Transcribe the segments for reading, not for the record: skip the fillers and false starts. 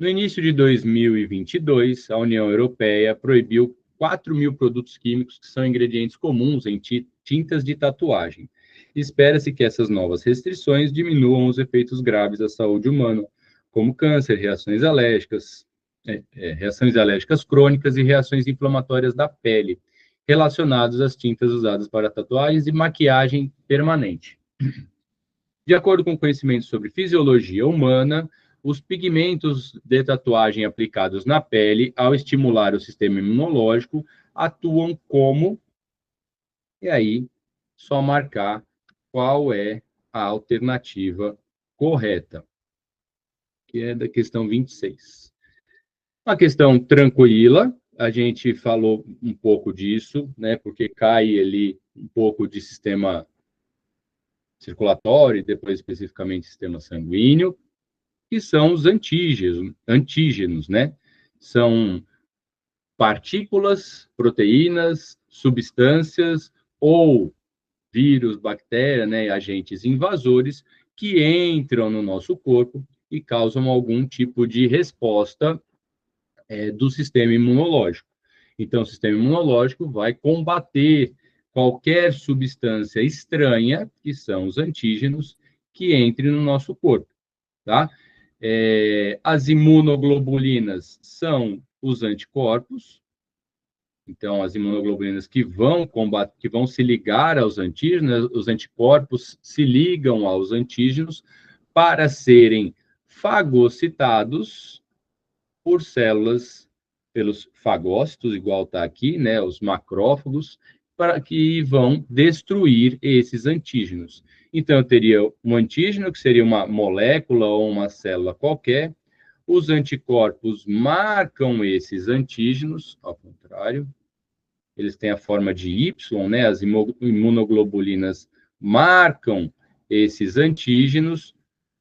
No início de 2022, a União Europeia proibiu 4.000 produtos químicos que são ingredientes comuns em tintas de tatuagem. Espera-se que essas novas restrições diminuam os efeitos graves à saúde humana, como câncer, reações alérgicas crônicas e reações inflamatórias da pele, relacionados às tintas usadas para tatuagens e maquiagem permanente. De acordo com conhecimentos sobre fisiologia humana, os pigmentos de tatuagem aplicados na pele, ao estimular o sistema imunológico, atuam como... E aí, só marcar qual é a alternativa correta, que é da questão 26. Uma questão tranquila, a gente falou um pouco disso, né, porque cai ali um pouco de sistema circulatório, e depois especificamente sistema sanguíneo, que são os antígenos, né? São partículas, proteínas, substâncias ou vírus, bactéria, né, agentes invasores que entram no nosso corpo e causam algum tipo de resposta do sistema imunológico. Então, o sistema imunológico vai combater qualquer substância estranha, que são os antígenos, que entre no nosso corpo, tá? As imunoglobulinas são os anticorpos. Então, as imunoglobulinas que vão combater, que vão se ligar aos antígenos, os anticorpos se ligam aos antígenos para serem fagocitados por células, pelos fagócitos, igual está aqui, né, os macrófagos, para que vão destruir esses antígenos. Então, eu teria um antígeno, que seria uma molécula ou uma célula qualquer. Os anticorpos marcam esses antígenos, ao contrário, eles têm a forma de Y, né? As imunoglobulinas marcam esses antígenos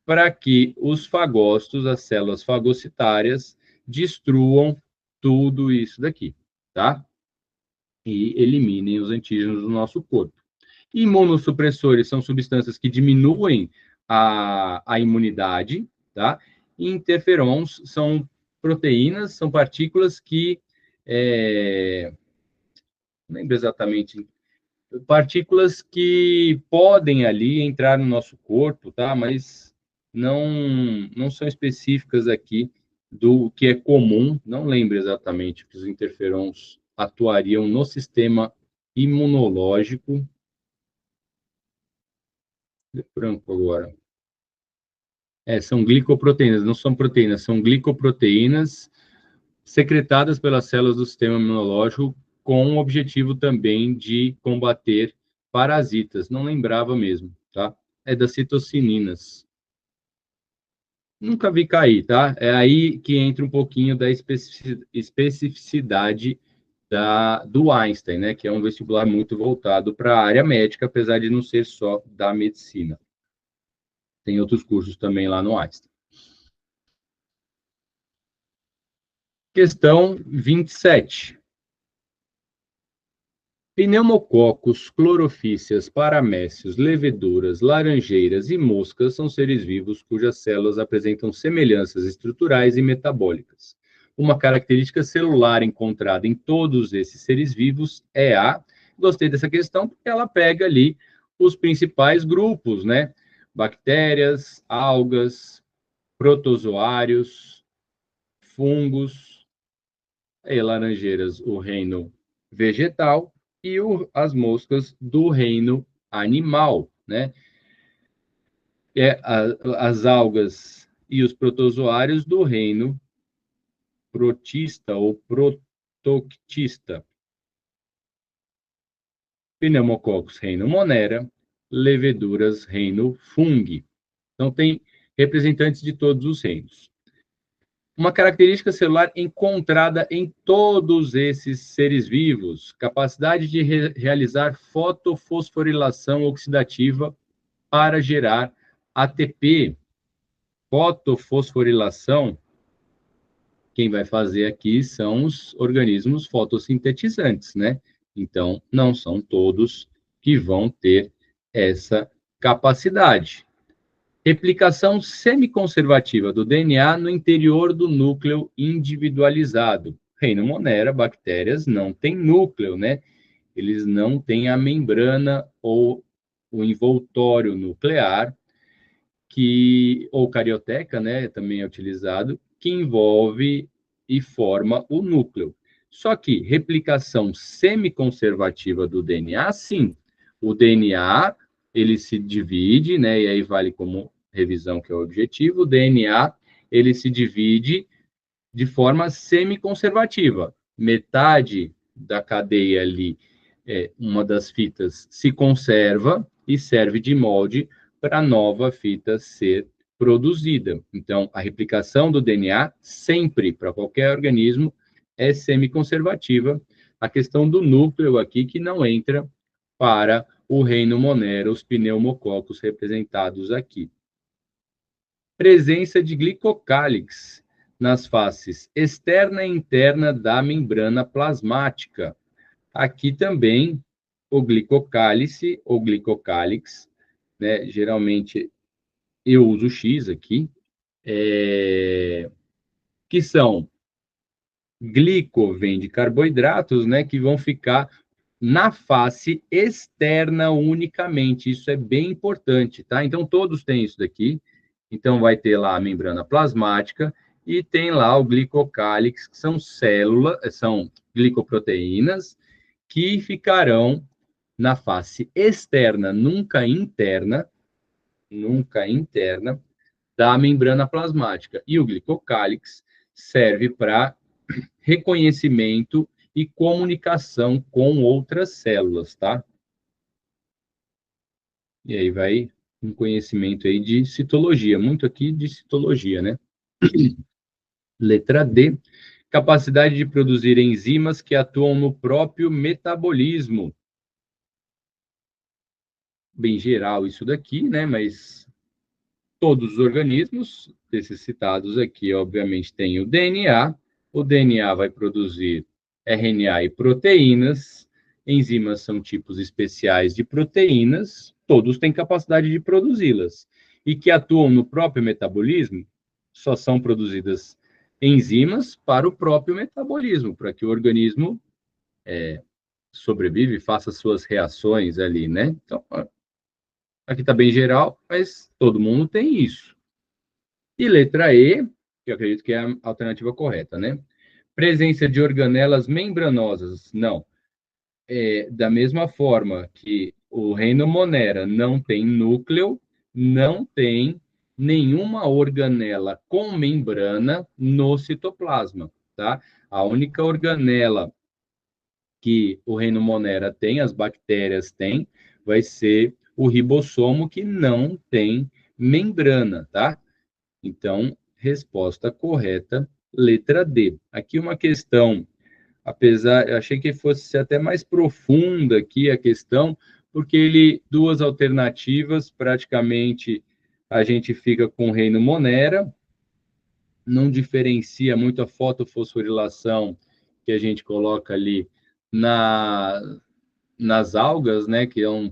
para que os fagócitos, as células fagocitárias, destruam tudo isso daqui, tá? E eliminem os antígenos do nosso corpo. Imunossupressores são substâncias que diminuem a imunidade, tá? E interferons são proteínas, são partículas que... não lembro exatamente... Partículas que podem ali entrar no nosso corpo, tá? Mas não são específicas aqui do que é comum, não lembro exatamente que os interferons atuariam no sistema imunológico. De branco agora. São glicoproteínas, não são proteínas, são glicoproteínas secretadas pelas células do sistema imunológico com o objetivo também de combater parasitas. Não lembrava mesmo, tá? É das citocininas. Nunca vi cair, tá? É aí que entra um pouquinho da especificidade do Einstein, né? Que é um vestibular muito voltado para a área médica, apesar de não ser só da medicina. Tem outros cursos também lá no Einstein. Questão 27. Pneumococos, clorofícias, paramécios, leveduras, laranjeiras e moscas são seres vivos cujas células apresentam semelhanças estruturais e metabólicas. Uma característica celular encontrada em todos esses seres vivos é a... Gostei dessa questão porque ela pega ali os principais grupos, né? Bactérias, algas, protozoários, fungos, e laranjeiras, o reino vegetal, e as moscas do reino animal, né? As algas e os protozoários do reino protista ou protoctista. Pneumococos, reino Monera, leveduras, reino Fungi. Então, tem representantes de todos os reinos. Uma característica celular encontrada em todos esses seres vivos, capacidade de realizar fotofosforilação oxidativa para gerar ATP. Fotofosforilação, quem vai fazer aqui são os organismos fotossintetizantes, né? Então, não são todos que vão ter essa capacidade. Replicação semiconservativa do DNA no interior do núcleo individualizado. Reino Monera, bactérias não têm núcleo, né? Eles não têm a membrana ou o envoltório nuclear, ou carioteca, né, também é utilizado, que envolve e forma o núcleo. Só que replicação semiconservativa do DNA, sim. O DNA, ele se divide, né, e aí vale como revisão, que é o objetivo, o DNA, ele se divide de forma semiconservativa. Metade da cadeia ali, uma das fitas, se conserva e serve de molde para a nova fita ser produzida. Então, a replicação do DNA, sempre, para qualquer organismo, é semiconservativa. A questão do núcleo aqui, que não entra para o reino Monera, os pneumococos representados aqui. Presença de glicocálix nas faces externa e interna da membrana plasmática. Aqui também o glicocálice ou glicocálix, né? Geralmente eu uso X aqui, que são glico, vem de carboidratos, né? Que vão ficar na face externa unicamente. Isso é bem importante, tá? Então, todos têm isso daqui. Então, vai ter lá a membrana plasmática e tem lá o glicocálix, que são células, são glicoproteínas, que ficarão na face externa, nunca interna, da membrana plasmática. E o glicocálix serve para reconhecimento e comunicação com outras células, tá? E aí vai um conhecimento aí de citologia, muito aqui de citologia, né? Letra D, capacidade de produzir enzimas que atuam no próprio metabolismo. Bem geral isso daqui, né? Mas todos os organismos, desses citados aqui, obviamente, têm o DNA vai produzir RNA e proteínas, enzimas são tipos especiais de proteínas, todos têm capacidade de produzi-las, e que atuam no próprio metabolismo, só são produzidas enzimas para o próprio metabolismo, para que o organismo sobrevive, faça suas reações ali, né? Então, aqui está bem geral, mas todo mundo tem isso. E letra E, que eu acredito que é a alternativa correta, né? Presença de organelas membranosas. Não. Da mesma forma que o reino Monera não tem núcleo, não tem nenhuma organela com membrana no citoplasma, tá? A única organela que o reino Monera tem, as bactérias têm, vai ser o ribossomo, que não tem membrana, tá? Então, resposta correta, letra D. Aqui uma questão, apesar, eu achei que fosse até mais profunda aqui a questão, porque duas alternativas, praticamente a gente fica com o reino Monera, não diferencia muito a fotofosforilação que a gente coloca ali na, nas algas, né, que é um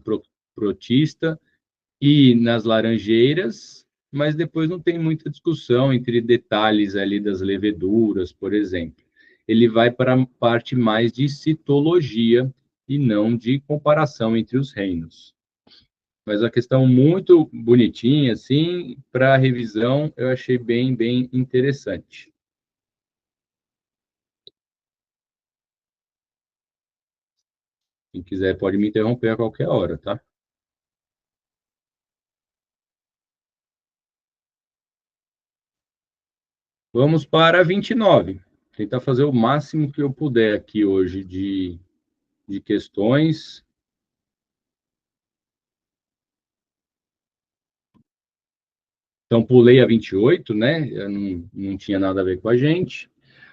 protista, e nas laranjeiras, mas depois não tem muita discussão entre detalhes ali das leveduras, por exemplo. Ele vai para a parte mais de citologia e não de comparação entre os reinos. Mas a questão muito bonitinha, assim, para revisão, eu achei bem, bem interessante. Quem quiser pode me interromper a qualquer hora, tá? Vamos para 29. Tentar fazer o máximo que eu puder aqui hoje de questões. Então, pulei a 28, né? Não tinha nada a ver com a gente.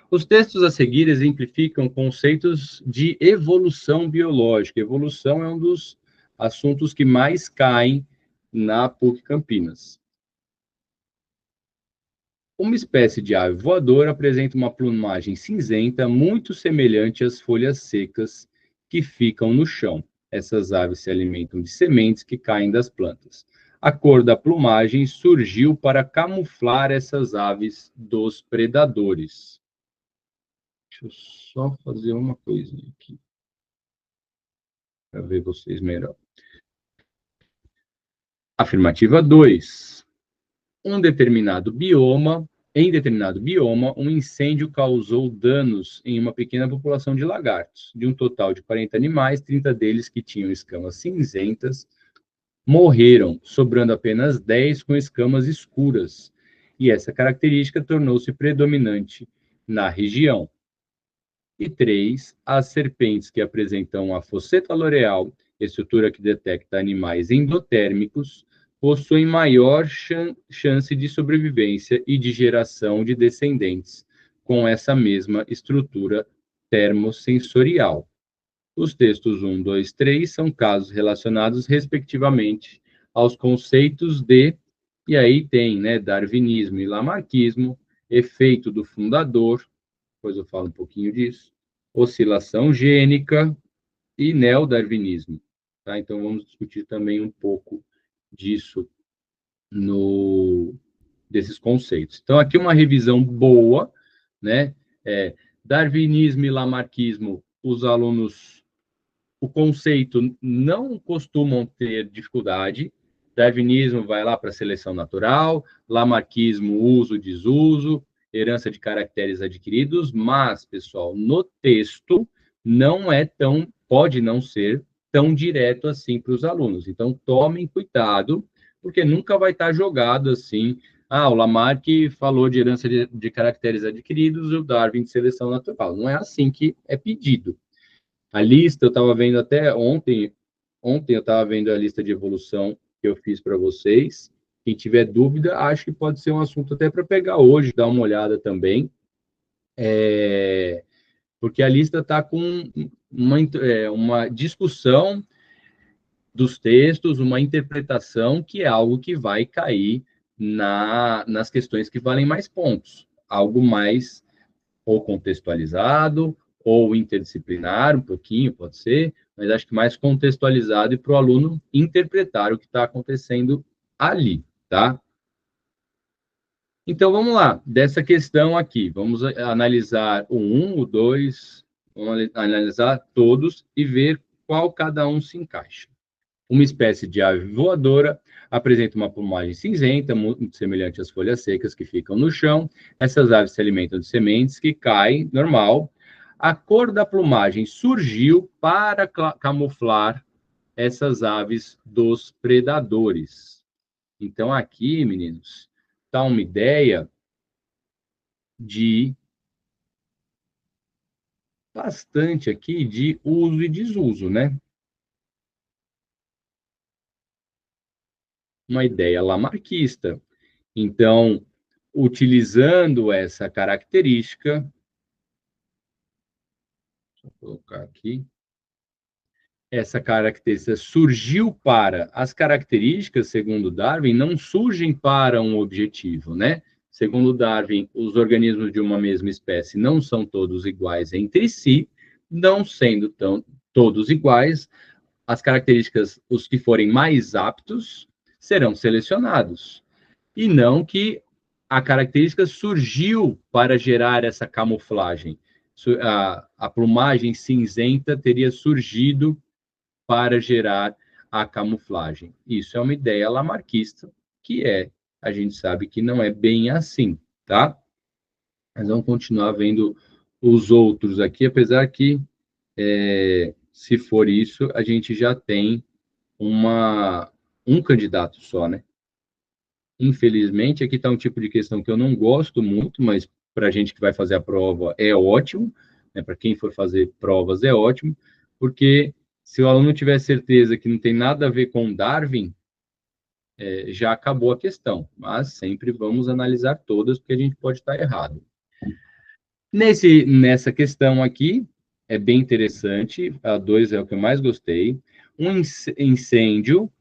Os textos a seguir exemplificam conceitos de evolução biológica. Evolução é um dos assuntos que mais caem na PUC Campinas. Uma espécie de ave voadora apresenta uma plumagem cinzenta muito semelhante às folhas secas que ficam no chão. Essas aves se alimentam de sementes que caem das plantas. a cor da plumagem surgiu para camuflar essas aves dos predadores. Deixa eu só fazer uma coisinha aqui, para ver vocês melhor. Afirmativa 2. Em determinado bioma, um incêndio causou danos em uma pequena população de lagartos. De um total de 40 animais, 30 deles que tinham escamas cinzentas morreram, sobrando apenas 10 com escamas escuras. E essa característica tornou-se predominante na região. E 3, as serpentes que apresentam a fosseta loreal, estrutura que detecta animais endotérmicos, possuem maior chance de sobrevivência e de geração de descendentes com essa mesma estrutura termosensorial. Os textos 1, 2, 3 são casos relacionados, respectivamente, aos conceitos de, e aí tem, né, darwinismo e lamarquismo, efeito do fundador, depois eu falo um pouquinho disso, oscilação gênica e neodarwinismo. Tá? Então, vamos discutir também um pouco disso, desses conceitos. Então, aqui uma revisão boa, né? Darwinismo e lamarquismo, os alunos, o conceito não costumam ter dificuldade. Darwinismo vai lá para a seleção natural, lamarquismo, uso, desuso, herança de caracteres adquiridos, mas, pessoal, no texto não é tão, pode não ser tão direto assim para os alunos. Então, tomem cuidado, porque nunca vai estar jogado assim. O Lamarck falou de herança de caracteres adquiridos, o Darwin de seleção natural. Não é assim que é pedido. A lista, eu estava vendo até ontem eu estava vendo a lista de evolução que eu fiz para vocês. Quem tiver dúvida, acho que pode ser um assunto até para pegar hoje, dar uma olhada também. Porque a lista está com uma discussão dos textos, uma interpretação que é algo que vai cair nas questões que valem mais pontos. Algo mais ou contextualizado, ou interdisciplinar, um pouquinho, pode ser, mas acho que mais contextualizado e para o aluno interpretar o que está acontecendo ali, tá? Então, vamos lá, dessa questão aqui, vamos analisar o 1, o 2, vamos analisar todos e ver qual cada um se encaixa. Uma espécie de ave voadora apresenta uma plumagem cinzenta, muito semelhante às folhas secas que ficam no chão. Essas aves se alimentam de sementes que caem, normal. A cor da plumagem surgiu para camuflar essas aves dos predadores. Então, aqui, meninos, está uma ideia de bastante aqui de uso e desuso, né? Uma ideia lamarquista. Então, utilizando essa característica, vou colocar aqui, essa característica surgiu para, as características, segundo Darwin, não surgem para um objetivo, né? Segundo Darwin, os organismos de uma mesma espécie não são todos iguais entre si, não sendo todos iguais, as características, os que forem mais aptos, serão selecionados. E não que a característica surgiu para gerar essa camuflagem. A plumagem cinzenta teria surgido para gerar a camuflagem. Isso é uma ideia lamarquista, que a gente sabe que não é bem assim, tá? Mas vamos continuar vendo os outros aqui, apesar que, se for isso, a gente já tem um candidato só, né? Infelizmente, aqui está um tipo de questão que eu não gosto muito, mas para a gente que vai fazer a prova é ótimo, né? Para quem for fazer provas é ótimo, porque se o aluno tiver certeza que não tem nada a ver com Darwin, já acabou a questão. Mas sempre vamos analisar todas, porque a gente pode estar errado. Nessa questão aqui, é bem interessante, a 2 é o que eu mais gostei. Um incêndio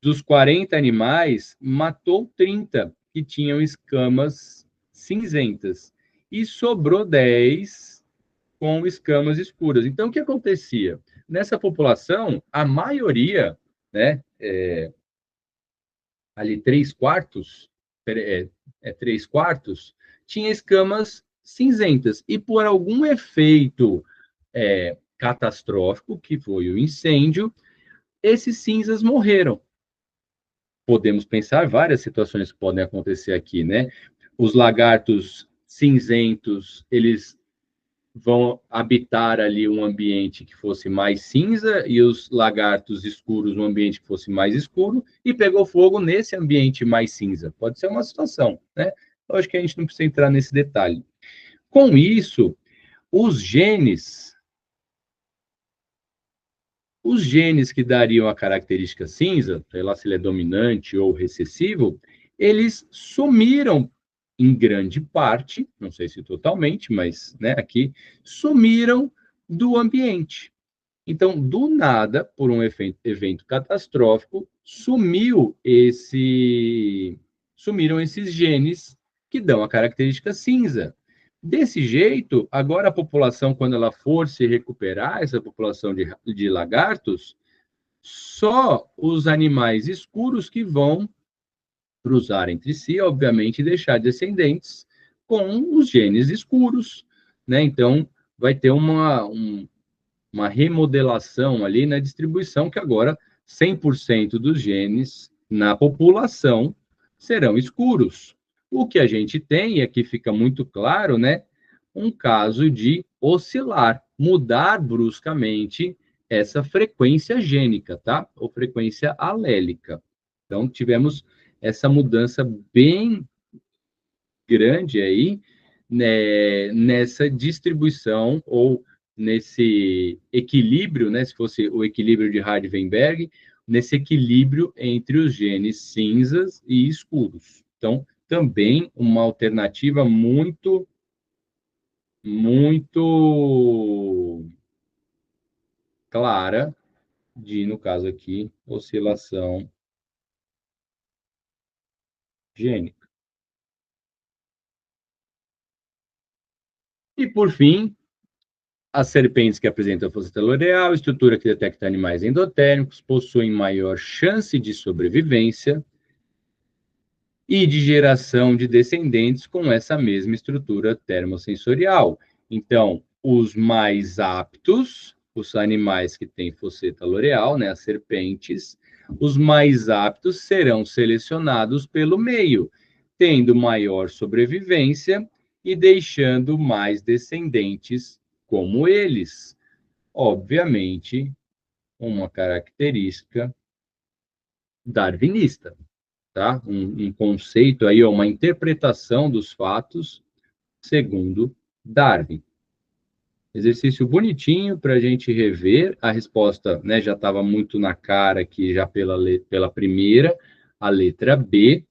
dos 40 animais, matou 30 que tinham escamas cinzentas e sobrou 10 com escamas escuras. Então, o que acontecia? Nessa população, a maioria, né, ali 3/4, 3/4, tinha escamas cinzentas. E por algum efeito catastrófico, que foi o incêndio, esses cinzas morreram. Podemos pensar várias situações que podem acontecer aqui, né? Os lagartos cinzentos, eles vão habitar ali um ambiente que fosse mais cinza e os lagartos escuros um ambiente que fosse mais escuro e pegou fogo nesse ambiente mais cinza. Pode ser uma situação, né? Eu acho que a gente não precisa entrar nesse detalhe. Com isso, os genes, os genes que dariam a característica cinza, sei lá se ele é dominante ou recessivo, eles sumiram em grande parte, não sei se totalmente, mas né, aqui, sumiram do ambiente. Então, do nada, por um evento catastrófico, sumiram esses genes que dão a característica cinza. Desse jeito, agora a população, quando ela for se recuperar, essa população de lagartos, só os animais escuros que vão cruzar entre si, obviamente, e deixar descendentes com os genes escuros, né? Então, vai ter uma remodelação ali na distribuição, que agora 100% dos genes na população serão escuros. O que a gente tem, e aqui fica muito claro, né? Um caso de oscilar, mudar bruscamente essa frequência gênica, tá? Ou frequência alélica. Então, tivemos essa mudança bem grande aí, né, nessa distribuição ou nesse equilíbrio, né, se fosse o equilíbrio de Hardy-Weinberg, nesse equilíbrio entre os genes cinzas e escuros. Então, também uma alternativa muito, muito clara de, no caso aqui, oscilação gênica. E, por fim, as serpentes que apresentam fossa telorial, estrutura que detecta animais endotérmicos, possuem maior chance de sobrevivência e de geração de descendentes com essa mesma estrutura termossensorial. Então, os mais aptos, os animais que têm fosseta loreal, né, as serpentes, os mais aptos serão selecionados pelo meio, tendo maior sobrevivência e deixando mais descendentes como eles. Obviamente, uma característica darwinista, tá? Um conceito aí, uma interpretação dos fatos segundo Darwin. Exercício bonitinho para a gente rever. A resposta, né, já estava muito na cara aqui, já pela primeira, a letra B,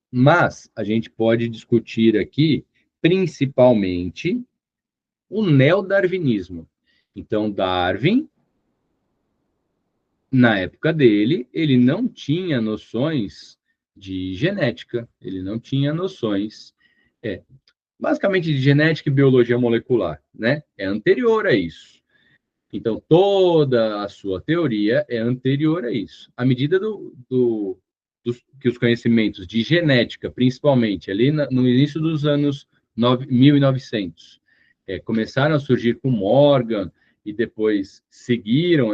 mas a gente pode discutir aqui, principalmente, o neodarwinismo. Então, Darwin, na época dele, ele não tinha noções de genética, ele não tinha noções, é, basicamente de genética e biologia molecular, né? É anterior a isso. Então, toda a sua teoria é anterior a isso. À medida que os conhecimentos de genética, principalmente ali no início dos anos 1900, começaram a surgir com Morgan e depois seguiram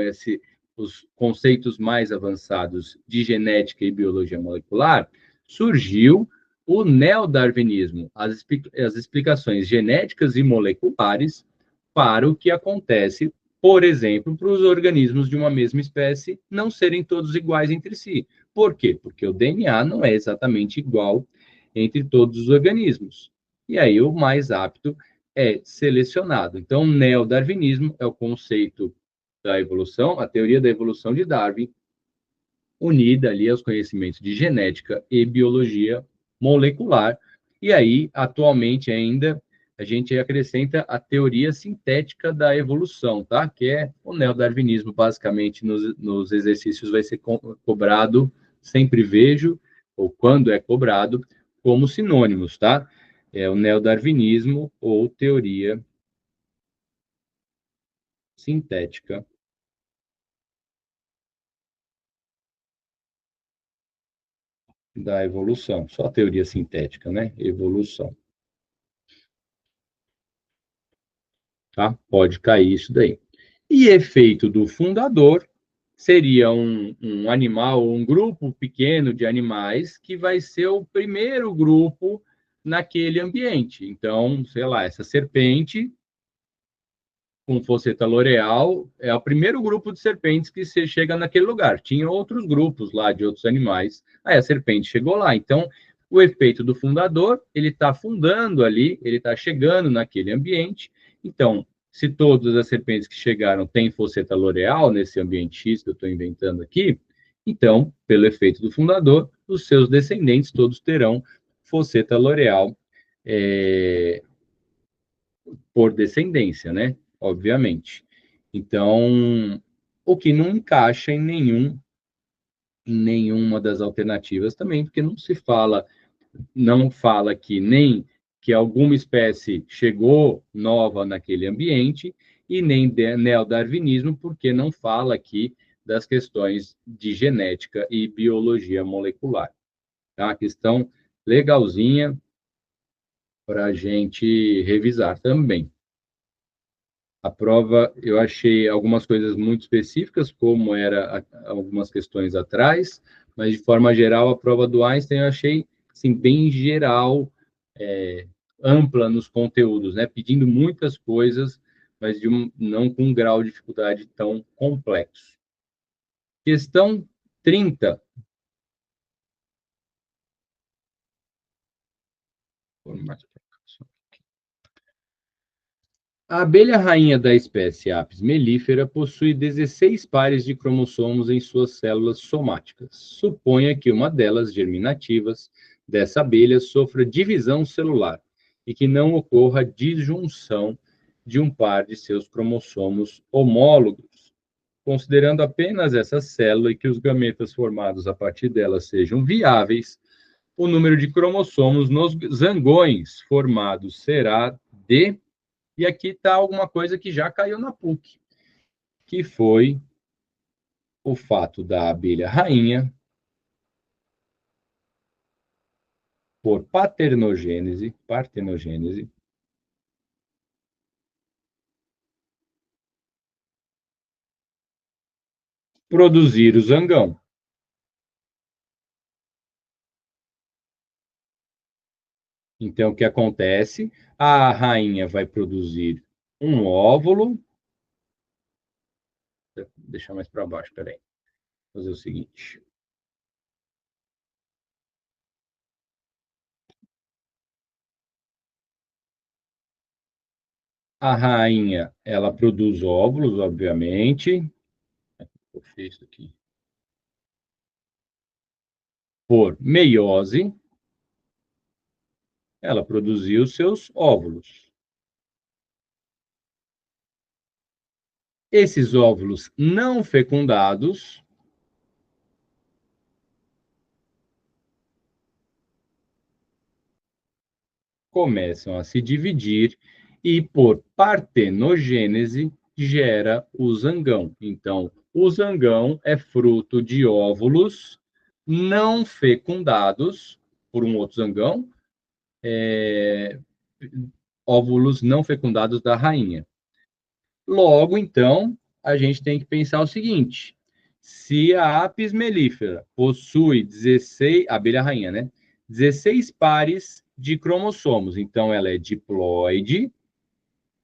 os conceitos mais avançados de genética e biologia molecular, surgiu o neodarwinismo, as explicações genéticas e moleculares para o que acontece, por exemplo, para os organismos de uma mesma espécie não serem todos iguais entre si. Por quê? Porque o DNA não é exatamente igual entre todos os organismos. E aí o mais apto é selecionado. Então, o neodarwinismo é o conceito da evolução, a teoria da evolução de Darwin, unida ali aos conhecimentos de genética e biologia molecular. E aí, atualmente ainda, a gente acrescenta a teoria sintética da evolução, tá? Que é o neodarwinismo, basicamente, nos exercícios vai ser cobrado, sempre vejo, ou quando é cobrado, como sinônimos, tá? É o neodarwinismo ou teoria sintética. da evolução. Só teoria sintética, né? Evolução. Tá? Pode cair isso daí. E efeito do fundador seria um animal, um grupo pequeno de animais que vai ser o primeiro grupo naquele ambiente. Então, sei lá, essa serpente com fosseta L'Oreal é o primeiro grupo de serpentes que se chega naquele lugar. Tinha outros grupos lá de outros animais. Aí a serpente chegou lá. Então, o efeito do fundador, ele está fundando ali, ele está chegando naquele ambiente. Então, se todas as serpentes que chegaram têm fosseta L'Oreal nesse ambiente X que eu estou inventando aqui, então, pelo efeito do fundador, os seus descendentes todos terão fosseta L'Oreal por descendência, né? Obviamente. Então, o que não encaixa em nenhuma das alternativas também, porque não fala que nem que alguma espécie chegou nova naquele ambiente e nem de neodarwinismo, porque não fala aqui das questões de genética e biologia molecular. Tá? Questão legalzinha para a gente revisar também. A prova, eu achei algumas coisas muito específicas, como era algumas questões atrás, mas de forma geral, a prova do Einstein eu achei assim, bem geral, ampla nos conteúdos, né? Pedindo muitas coisas, mas não com um grau de dificuldade tão complexo. Questão 30. A abelha rainha da espécie Apis mellifera possui 16 pares de cromossomos em suas células somáticas. Suponha que uma delas, germinativas, dessa abelha sofra divisão celular e que não ocorra disjunção de um par de seus cromossomos homólogos. Considerando apenas essa célula e que os gametas formados a partir dela sejam viáveis, o número de cromossomos nos zangões formados será de. E aqui está alguma coisa que já caiu na PUC, que foi o fato da abelha rainha, por partenogênese, produzir o zangão. Então, o que acontece? A rainha vai produzir um óvulo. Vou deixar mais para baixo, peraí. Vou fazer o seguinte. A rainha, ela produz óvulos, obviamente. Eu fiz isso aqui. Por meiose, ela produziu seus óvulos. Esses óvulos não fecundados começam a se dividir e, por partenogênese, gera o zangão. Então, o zangão é fruto de óvulos não fecundados por um outro zangão, óvulos não fecundados da rainha. Logo, então, a gente tem que pensar o seguinte: se a Apis mellifera possui 16, a abelha rainha, né? 16 pares de cromossomos, então ela é diploide,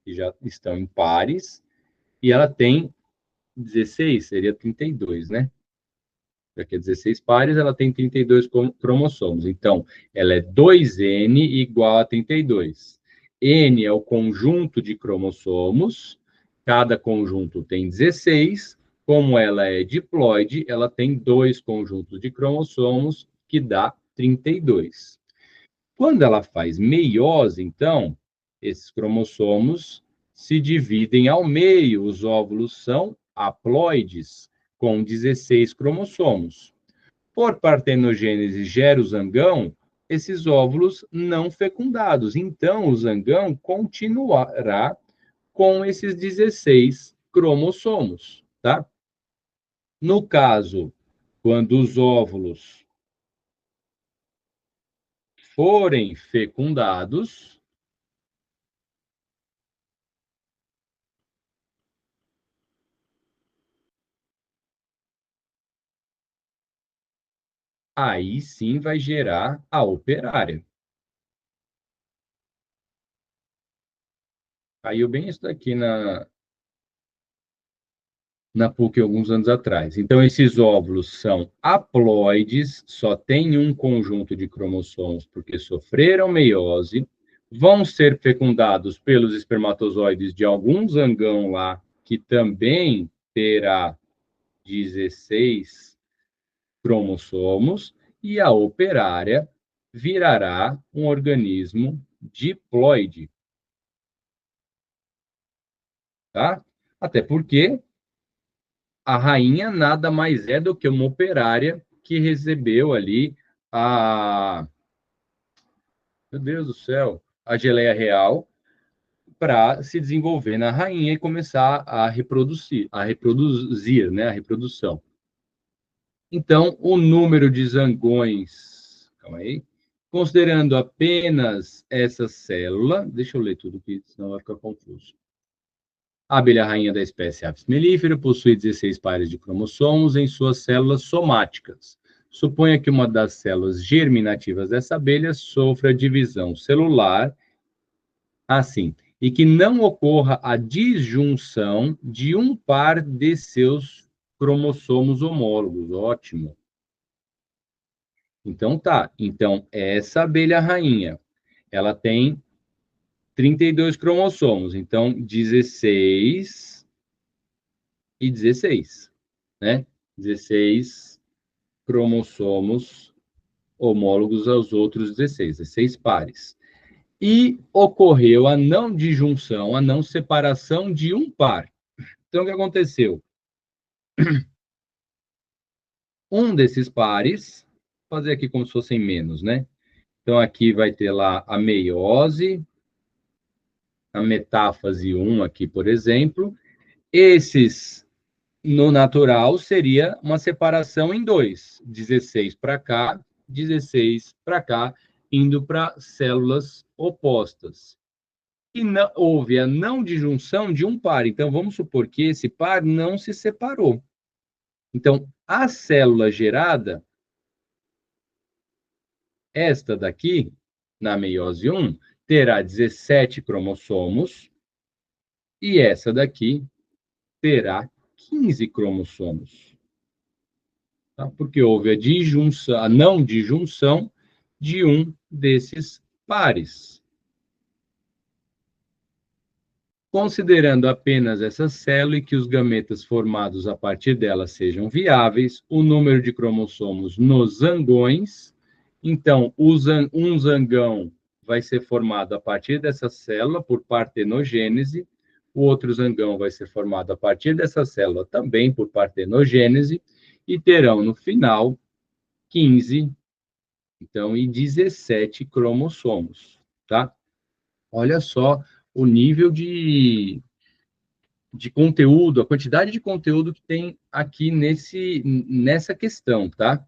que já estão em pares, e ela tem 16, seria 32, né? Porque é 16 pares, ela tem 32 cromossomos. Então, ela é 2N igual a 32. N é o conjunto de cromossomos, cada conjunto tem 16. Como ela é diploide, ela tem dois conjuntos de cromossomos, que dá 32. Quando ela faz meiose, então, esses cromossomos se dividem ao meio, os óvulos são haploides, com 16 cromossomos. Por partenogênese gera o zangão, esses óvulos não fecundados. Então, o zangão continuará com esses 16 cromossomos, tá? No caso, quando os óvulos forem fecundados, aí sim vai gerar a operária. Caiu bem isso daqui na PUC alguns anos atrás. Então, esses óvulos são haploides, só tem um conjunto de cromossomos porque sofreram meiose, vão ser fecundados pelos espermatozoides de algum zangão lá, que também terá 16 cromossomos, e a operária virará um organismo diploide, tá? Até porque a rainha nada mais é do que uma operária que recebeu ali a, meu Deus do céu, a geleia real para se desenvolver na rainha e começar a reproduzir, né, a reprodução. Então, o número de zangões, calma aí, considerando apenas essa célula, deixa eu ler tudo aqui, senão vai ficar confuso. A abelha rainha da espécie Apis mellifera possui 16 pares de cromossomos em suas células somáticas. Suponha que uma das células germinativas dessa abelha sofra divisão celular, assim, e que não ocorra a disjunção de um par de seus cromossomos homólogos. Ótimo. Então tá. Então, essa abelha rainha, ela tem 32 cromossomos. Então, 16 e 16, né? 16 cromossomos homólogos aos outros 16 pares. E ocorreu a não disjunção, a não separação de um par. Então, o que aconteceu? Um desses pares, vou fazer aqui como se fossem menos, né? Então, aqui vai ter lá a meiose, a metáfase 1 aqui, por exemplo. Esses, no natural, seria uma separação em dois, 16 para cá, 16 para cá, indo para células opostas. E não, houve a não disjunção de um par. Então, vamos supor que esse par não se separou. Então, a célula gerada, esta daqui, na meiose 1, terá 17 cromossomos, e essa daqui terá 15 cromossomos. Tá? Porque houve a disjunção, a não disjunção de um desses pares. Considerando apenas essa célula e que os gametas formados a partir dela sejam viáveis, o número de cromossomos nos zangões, então, um zangão vai ser formado a partir dessa célula por partenogênese, o outro zangão vai ser formado a partir dessa célula também por partenogênese, e terão no final 15, então, e 17 cromossomos, tá? Olha só o nível de conteúdo, a quantidade de conteúdo que tem aqui nessa questão, tá?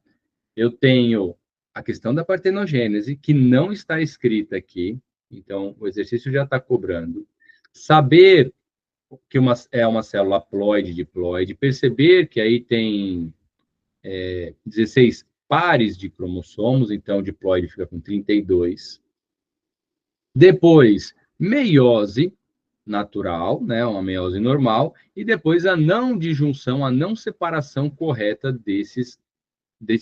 Eu tenho a questão da partenogênese, que não está escrita aqui, então o exercício já está cobrando. Saber que é uma célula haploide, diploide, perceber que aí tem 16 pares de cromossomos, então o diploide fica com 32. Depois, meiose natural, né, uma meiose normal, e depois a não disjunção, a não separação correta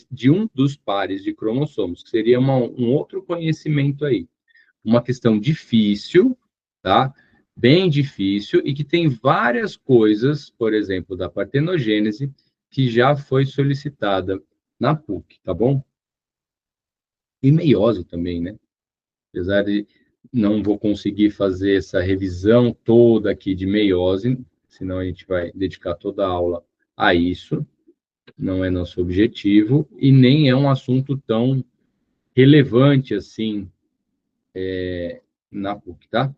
de um dos pares de cromossomos, que seria um outro conhecimento aí. Uma questão difícil, tá? Bem difícil, e que tem várias coisas, por exemplo, da partenogênese, que já foi solicitada na PUC, tá bom? E meiose também, né? Apesar de não vou conseguir fazer essa revisão toda aqui de meiose, senão a gente vai dedicar toda a aula a isso, não é nosso objetivo, e nem é um assunto tão relevante assim na PUC, tá?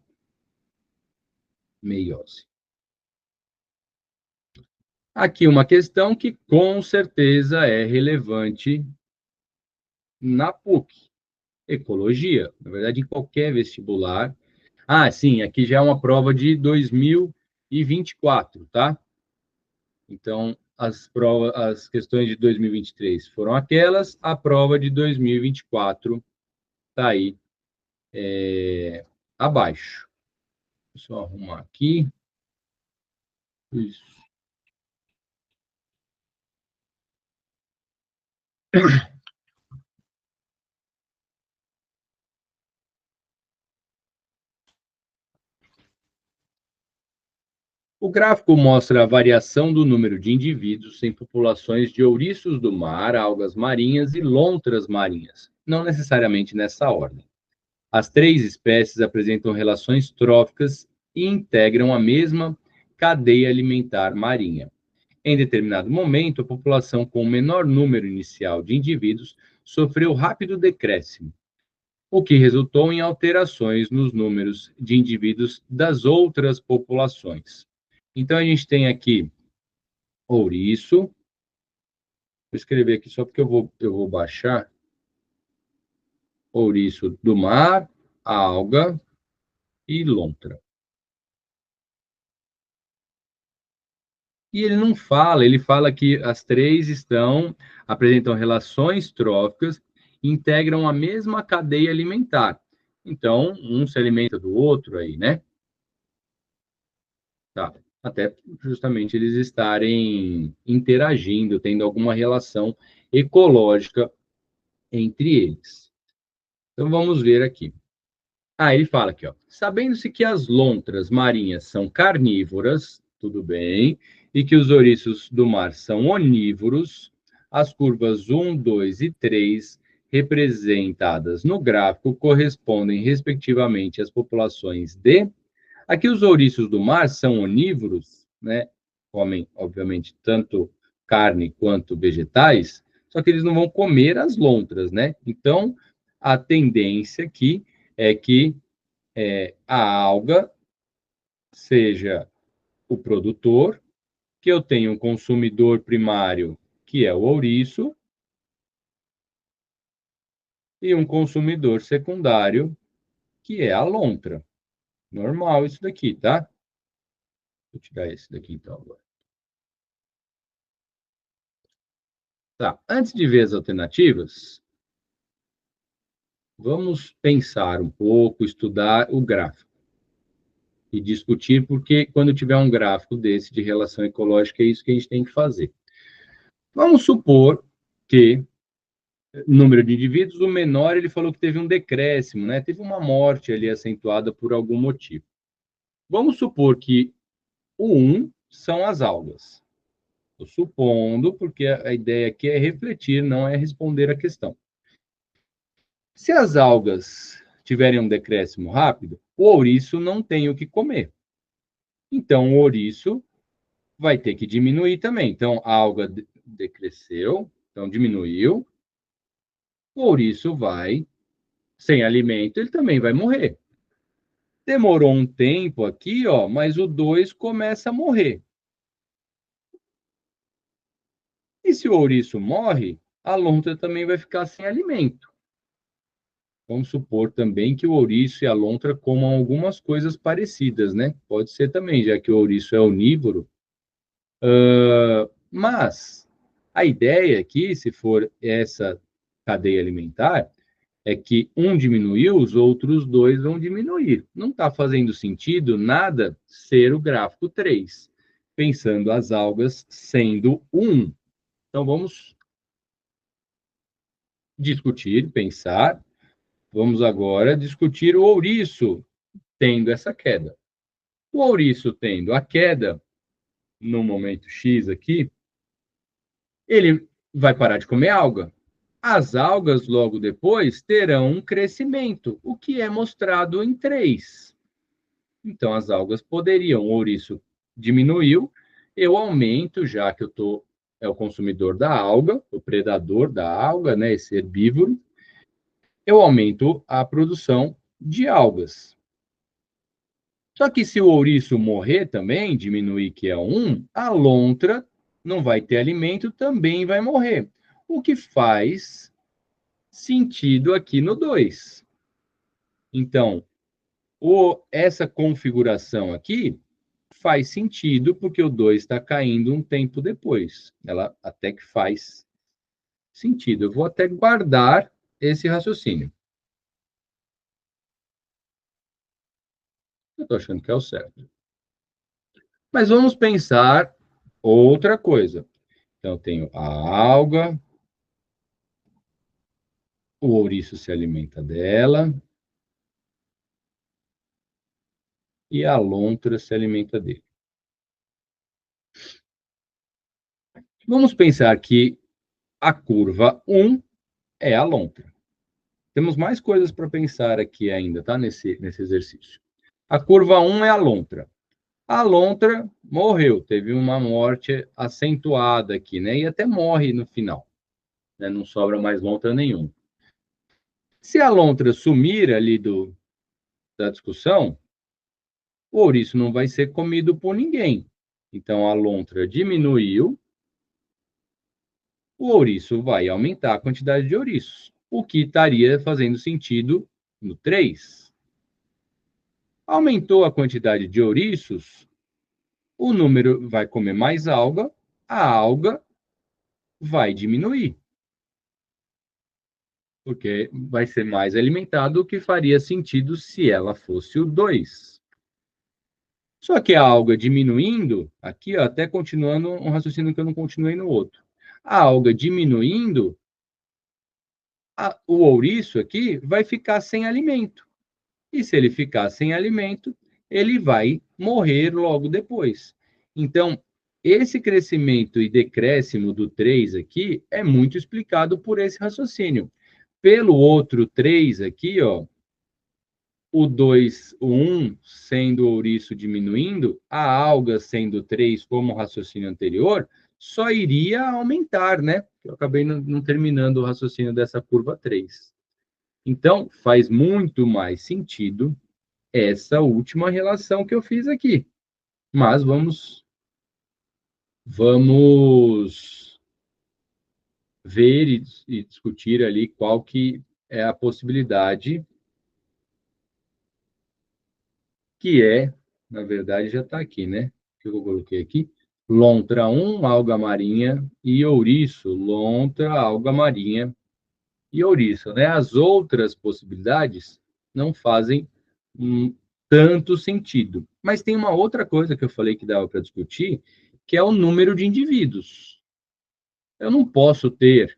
Meiose. Aqui uma questão que com certeza é relevante na PUC. ecologia. Na verdade, em qualquer vestibular. Ah, sim, aqui já é uma prova de 2024, tá? Então, as questões de 2023 foram aquelas, a prova de 2024 está aí abaixo. Deixa eu só arrumar aqui. Isso. O gráfico mostra a variação do número de indivíduos em populações de ouriços do mar, algas marinhas e lontras marinhas, não necessariamente nessa ordem. As três espécies apresentam relações tróficas e integram a mesma cadeia alimentar marinha. Em determinado momento, a população com o menor número inicial de indivíduos sofreu rápido decréscimo, o que resultou em alterações nos números de indivíduos das outras populações. Então, a gente tem aqui ouriço. Vou escrever aqui só porque eu vou baixar. Ouriço do mar, alga e lontra. E ele não fala, ele fala que as três apresentam relações tróficas e integram a mesma cadeia alimentar. Então, um se alimenta do outro aí, né? Tá. Até justamente eles estarem interagindo, tendo alguma relação ecológica entre eles. Então, vamos ver aqui. Ah, ele fala aqui, ó. Sabendo-se que as lontras marinhas são carnívoras, tudo bem, e que os ouriços do mar são onívoros, as curvas 1, 2 e 3, representadas no gráfico, correspondem, respectivamente, às populações de. Aqui, os ouriços do mar são onívoros, né? Comem, obviamente, tanto carne quanto vegetais, só que eles não vão comer as lontras, né? Então, a tendência aqui é que a alga seja o produtor, que eu tenho um consumidor primário, que é o ouriço, e um consumidor secundário, que é a lontra. Normal isso daqui, tá? Vou tirar esse daqui então agora. Tá, antes de ver as alternativas, vamos pensar um pouco, estudar o gráfico e discutir, porque quando tiver um gráfico desse de relação ecológica, é isso que a gente tem que fazer. Vamos supor que número de indivíduos, o menor ele falou que teve um decréscimo, né? Teve uma morte ali acentuada por algum motivo. Vamos supor que o 1 são as algas. Estou supondo, porque a ideia aqui é refletir, não é responder a questão. Se as algas tiverem um decréscimo rápido, o ouriço não tem o que comer. Então, o ouriço vai ter que diminuir também. Então, a alga decresceu, então diminuiu. O ouriço vai, sem alimento, ele também vai morrer. Demorou um tempo aqui, ó, mas o 2 começa a morrer. E se o ouriço morre, a lontra também vai ficar sem alimento. Vamos supor também que o ouriço e a lontra comam algumas coisas parecidas, né? Pode ser também, já que o ouriço é onívoro. Mas a ideia aqui, se for essa cadeia alimentar, é que um diminuiu, os outros dois vão diminuir. Não está fazendo sentido nada ser o gráfico 3, pensando as algas sendo 1. Então, vamos discutir, pensar. Vamos agora discutir o ouriço tendo essa queda. O ouriço tendo a queda, no momento X aqui, ele vai parar de comer alga. As algas, logo depois, terão um crescimento, o que é mostrado em 3. Então, as algas poderiam, o ouriço diminuiu, eu aumento, já que é o consumidor da alga, o predador da alga, né, esse herbívoro, eu aumento a produção de algas. Só que se o ouriço morrer também, diminuir que é 1, a lontra não vai ter alimento, também vai morrer. O que faz sentido aqui no 2. Então, essa configuração aqui faz sentido, porque o 2 está caindo um tempo depois. Ela até que faz sentido. Eu vou até guardar esse raciocínio. Eu estou achando que é o certo. Mas vamos pensar outra coisa. Então, eu tenho a alga, o ouriço se alimenta dela, e a lontra se alimenta dele. Vamos pensar que a curva 1 é a lontra. Temos mais coisas para pensar aqui ainda, tá? Nesse exercício. A curva 1 é a lontra. A lontra morreu, teve uma morte acentuada aqui, né? E até morre no final, né? Não sobra mais lontra nenhuma. Se a lontra sumir ali da discussão, o ouriço não vai ser comido por ninguém. Então, a lontra diminuiu, o ouriço vai aumentar a quantidade de ouriços, o que estaria fazendo sentido no 3. Aumentou a quantidade de ouriços, o número vai comer mais alga, a alga vai diminuir, porque vai ser mais alimentado, o que faria sentido se ela fosse o 2. Só que a alga diminuindo, aqui ó, até continuando um raciocínio que eu não continuei no outro. A alga diminuindo, o ouriço aqui vai ficar sem alimento. E se ele ficar sem alimento, ele vai morrer logo depois. Então, esse crescimento e decréscimo do 3 aqui é muito explicado por esse raciocínio. Pelo outro 3 aqui, ó, o 2, o 1 sendo o ouriço diminuindo, a alga sendo 3 como o raciocínio anterior, só iria aumentar, né? Eu acabei não terminando o raciocínio dessa curva 3. Então, faz muito mais sentido essa última relação que eu fiz aqui. Mas vamos ver e discutir ali qual que é a possibilidade que é, na verdade, já está aqui, né? Que eu coloquei aqui. Lontra 1, alga marinha e ouriço. Lontra, alga marinha e ouriço, né? As outras possibilidades não fazem tanto sentido. Mas tem uma outra coisa que eu falei que dava para discutir, que é o número de indivíduos. Eu não posso ter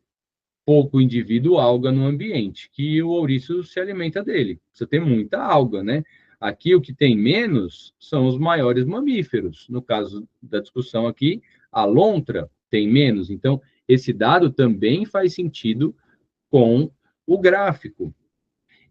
pouco indivíduo alga no ambiente, que o ouriço se alimenta dele. Precisa ter muita alga, né? Aqui o que tem menos são os maiores mamíferos. No caso da discussão aqui, a lontra tem menos. Então, esse dado também faz sentido com o gráfico.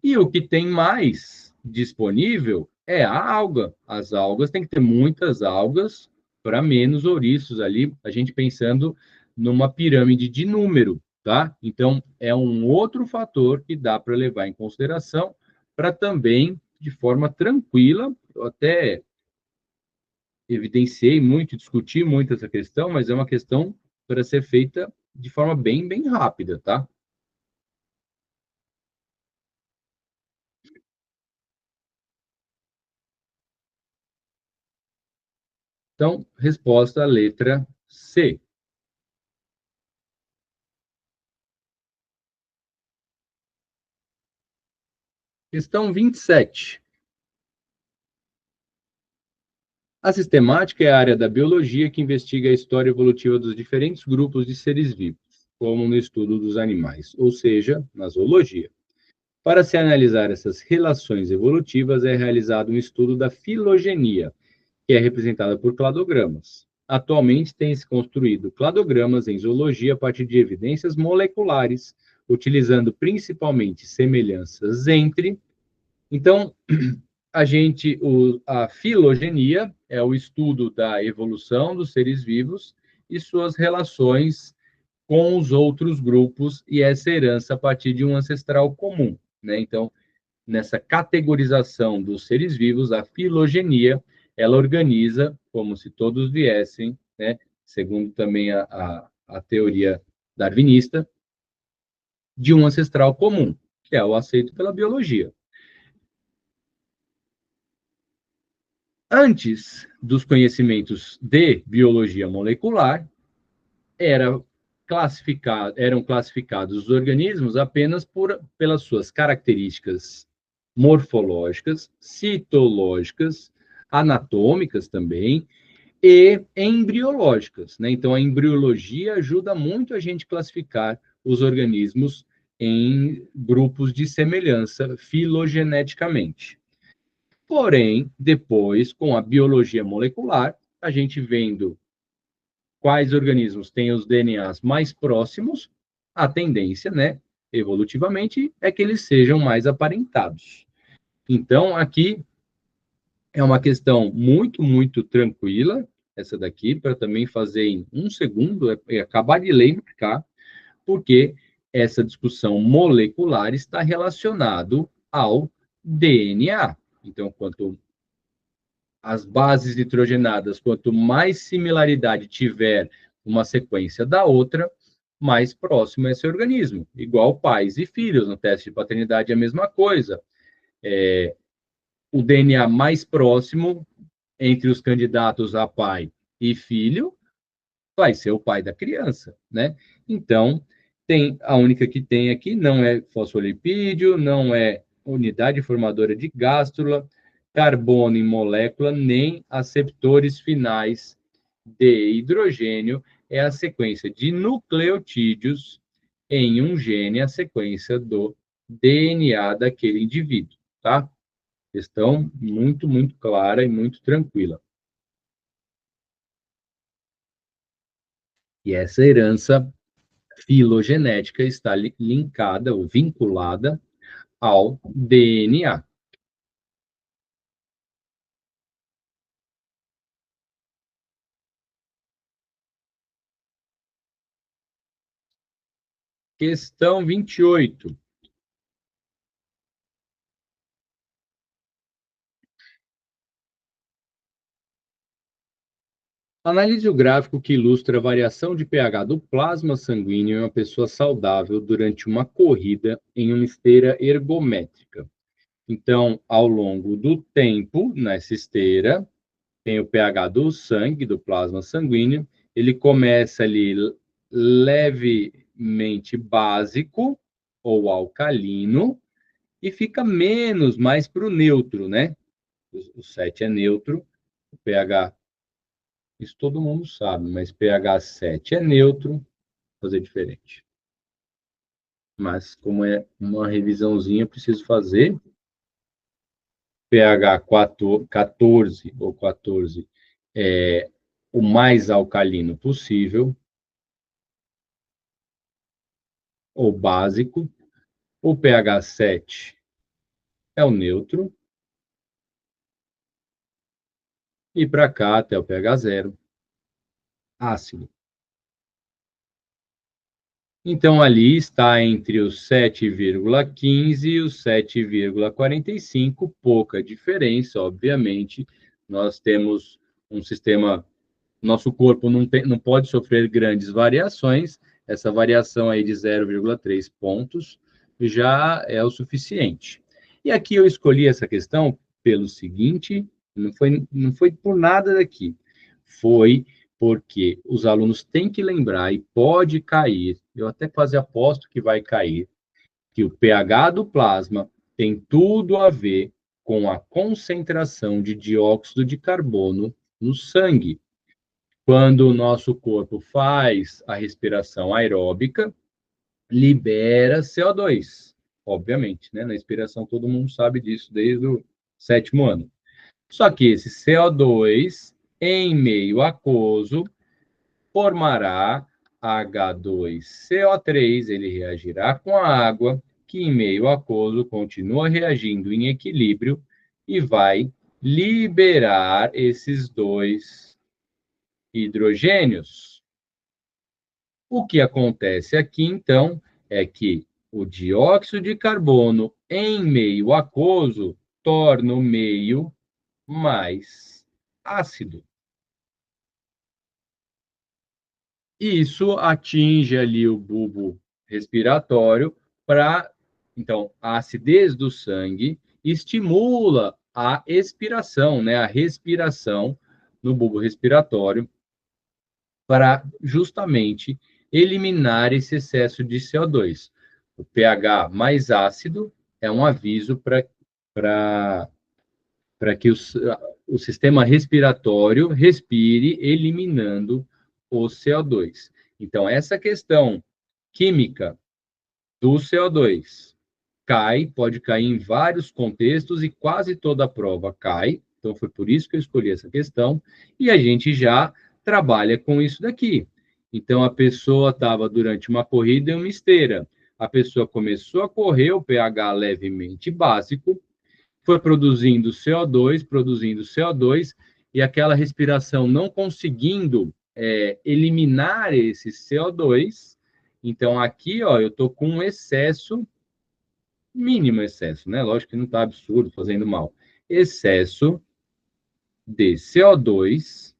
E o que tem mais disponível é a alga. As algas tem que ter muitas algas para menos ouriços ali, a gente pensando numa pirâmide de número, tá? Então, é um outro fator que dá para levar em consideração para também, de forma tranquila, eu até evidenciei muito, discuti muito essa questão, mas é uma questão para ser feita de forma bem, bem rápida, tá? Então, resposta à letra C. Questão 27. A sistemática é a área da biologia que investiga a história evolutiva dos diferentes grupos de seres vivos, como no estudo dos animais, ou seja, na zoologia. Para se analisar essas relações evolutivas, é realizado um estudo da filogenia, que é representada por cladogramas. Atualmente, tem-se construído cladogramas em zoologia a partir de evidências moleculares, utilizando principalmente semelhanças entre. Então, a filogenia é o estudo da evolução dos seres vivos e suas relações com os outros grupos e essa herança a partir de um ancestral comum, né? Então, nessa categorização dos seres vivos, a filogenia, ela organiza como se todos viessem, né? Segundo também a teoria darwinista, de um ancestral comum, que é o aceito pela biologia. Antes dos conhecimentos de biologia molecular, eram classificados os organismos apenas pelas suas características morfológicas, citológicas, anatômicas também, e embriológicas, né? Então, a embriologia ajuda muito a gente classificar os organismos em grupos de semelhança filogeneticamente. Porém, depois, com a biologia molecular, a gente vendo quais organismos têm os DNAs mais próximos, a tendência, né, evolutivamente, é que eles sejam mais aparentados. Então, aqui é uma questão muito, muito tranquila, essa daqui, para também fazer em um segundo, acabar de lembrar, porque essa discussão molecular está relacionado ao DNA. Então, quanto as bases nitrogenadas, quanto mais similaridade tiver uma sequência da outra, mais próximo é esse organismo. Igual pais e filhos, no teste de paternidade é a mesma coisa. O DNA mais próximo entre os candidatos a pai e filho vai ser o pai da criança, né? Então, a única que tem aqui não é fosfolipídio, não é unidade formadora de gástrula, carbono em molécula, nem aceptores finais de hidrogênio, é a sequência de nucleotídeos em um gene, a sequência do DNA daquele indivíduo, tá? Questão muito, muito clara e muito tranquila. E essa herança filogenética está linkada ou vinculada ao DNA. Questão 28. Analise o gráfico que ilustra a variação de pH do plasma sanguíneo em uma pessoa saudável durante uma corrida em uma esteira ergométrica. Então, ao longo do tempo, nessa esteira, tem o pH do sangue, do plasma sanguíneo, ele começa ali levemente básico ou alcalino e fica menos, mais para o neutro, né? O 7 é neutro, o pH, isso todo mundo sabe, mas pH 7 é neutro, vou fazer diferente. Mas como é uma revisãozinha, eu preciso fazer pH 14 ou 14 é o mais alcalino possível, ou básico. O pH 7 é o neutro. E para cá, até o pH 0, ácido. Então, ali está entre os 7,15 e os 7,45, pouca diferença, obviamente. Nós temos um sistema, nosso corpo não pode sofrer grandes variações, essa variação aí de 0,3 pontos já é o suficiente. E aqui eu escolhi essa questão pelo seguinte, não foi por nada daqui, foi porque os alunos têm que lembrar, e pode cair, eu até quase aposto que vai cair, que o pH do plasma tem tudo a ver com a concentração de dióxido de carbono no sangue. Quando o nosso corpo faz a respiração aeróbica, libera CO2, obviamente, né? Na respiração todo mundo sabe disso desde o 7º ano. Só que esse CO2, em meio aquoso, formará H2CO3, ele reagirá com a água, que em meio aquoso continua reagindo em equilíbrio e vai liberar esses dois hidrogênios. O que acontece aqui, então, é que o dióxido de carbono em meio aquoso torna o meio mais ácido. Isso atinge ali o bulbo respiratório, Então, a acidez do sangue estimula a expiração, né, a respiração no bulbo respiratório, para justamente eliminar esse excesso de CO2. O pH mais ácido é um aviso para que o sistema respiratório respire, eliminando o CO2. Então, essa questão química do CO2 pode cair em vários contextos e quase toda a prova cai. Então, foi por isso que eu escolhi essa questão. E a gente já trabalha com isso daqui. Então, a pessoa estava durante uma corrida em uma esteira. A pessoa começou a correr, o pH levemente básico, foi produzindo CO2, e aquela respiração não conseguindo eliminar esse CO2. Então, aqui, ó, eu estou com um excesso, mínimo excesso, né? Lógico que não está absurdo, fazendo mal. Excesso de CO2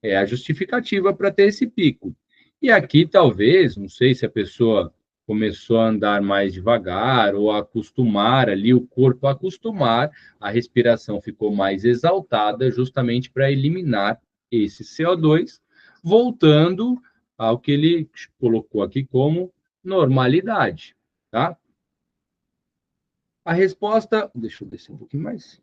é a justificativa para ter esse pico. E aqui, talvez, não sei se a pessoa começou a andar mais devagar ou a acostumar ali, o corpo a acostumar, a respiração ficou mais exaltada, justamente para eliminar esse CO2, voltando ao que ele colocou aqui como normalidade, tá? A resposta, deixa eu descer um pouquinho mais.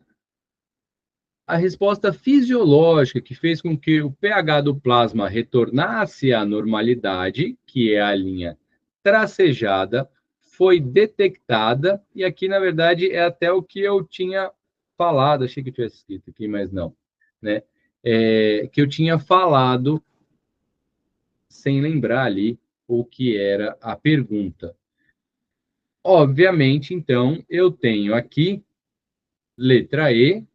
A resposta fisiológica que fez com que o pH do plasma retornasse à normalidade, que é a linha tracejada, foi detectada, e aqui, na verdade, é até o que eu tinha falado, achei que eu tivesse escrito aqui, mas não, né? Que eu tinha falado sem lembrar ali o que era a pergunta. Obviamente, então, eu tenho aqui, letra E,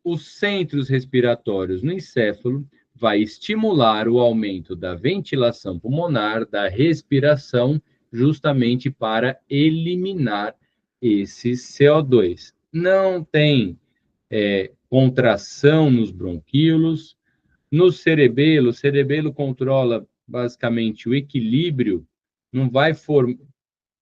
os centros respiratórios no encéfalo vai estimular o aumento da ventilação pulmonar, da respiração, justamente para eliminar esse CO2. Não tem contração nos bronquíolos. No cerebelo, o cerebelo controla basicamente o equilíbrio, não vai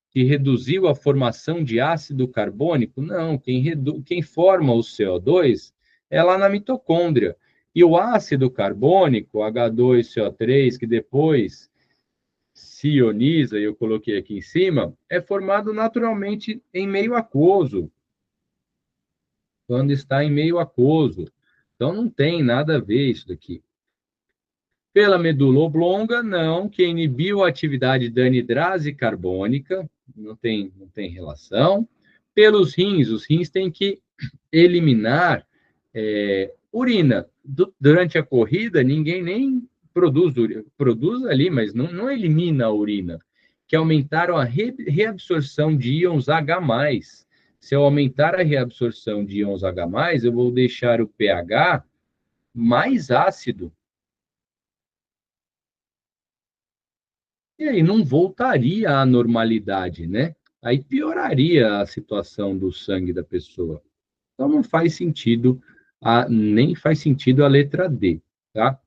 que reduziu a formação de ácido carbônico? Não, quem forma o CO2 é lá na mitocôndria. E o ácido carbônico, H2CO3, que depois se ioniza, e eu coloquei aqui em cima, é formado naturalmente em meio aquoso, quando está em meio aquoso. Então não tem nada a ver isso daqui. Pela medula oblonga, não, que inibiu a atividade da anidrase carbônica, não tem relação. Pelos rins, os rins têm que eliminar urina. Durante a corrida, ninguém nem produz urina, produz ali, mas não elimina a urina, que aumentaram a reabsorção de íons H+. Se eu aumentar a reabsorção de íons H+, eu vou deixar o pH mais ácido. E aí não voltaria à normalidade, né? Aí pioraria a situação do sangue da pessoa. Então não faz sentido, nem faz sentido a letra D, tá?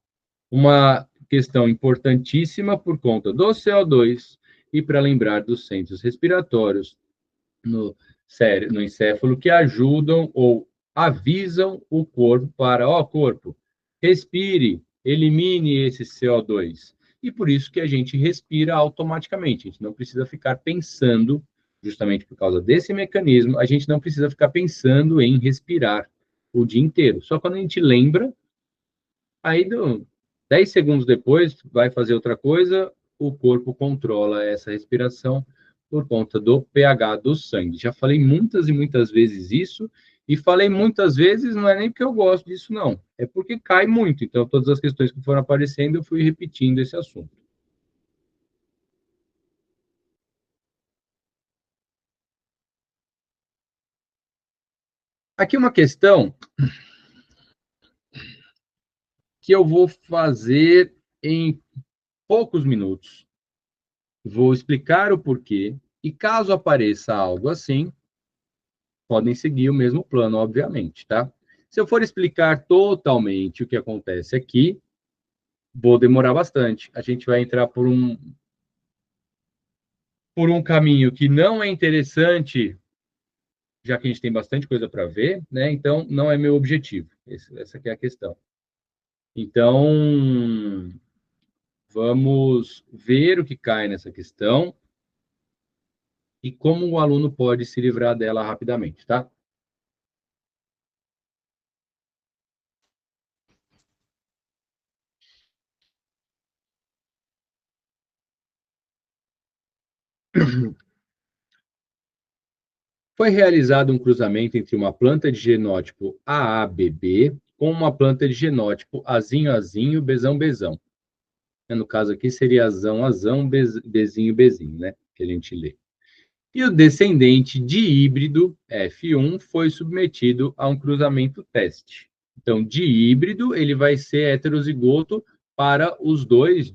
Uma questão importantíssima por conta do CO2 e para lembrar dos centros respiratórios no encéfalo que ajudam ou avisam o corpo para, corpo, respire, elimine esse CO2. E por isso que a gente respira automaticamente. A gente não precisa ficar pensando, justamente por causa desse mecanismo, a gente não precisa ficar pensando em respirar o dia inteiro. Só quando a gente lembra, aí 10 segundos depois vai fazer outra coisa, o corpo controla essa respiração por conta do pH do sangue. Já falei muitas e muitas vezes isso, e falei muitas vezes, não é nem porque eu gosto disso, não. É porque cai muito. Então, todas as questões que foram aparecendo, eu fui repetindo esse assunto. Aqui uma questão que eu vou fazer em poucos minutos. Vou explicar o porquê, e caso apareça algo assim, podem seguir o mesmo plano, obviamente, tá? Se eu for explicar totalmente o que acontece aqui, vou demorar bastante. A gente vai entrar por por um caminho que não é interessante, já que a gente tem bastante coisa para ver, né? Então, não é meu objetivo. Essa aqui é a questão. Então, vamos ver o que cai nessa questão e como o aluno pode se livrar dela rapidamente, tá? Foi realizado um cruzamento entre uma planta de genótipo AABB com uma planta de genótipo Azinho-Azinho, Bezão-Bezão. No caso aqui seria Azão-Azão, Bezinho-Bezinho, né? Que a gente lê. E o descendente de híbrido, F1, foi submetido a um cruzamento teste. Então, de híbrido, ele vai ser heterozigoto para os dois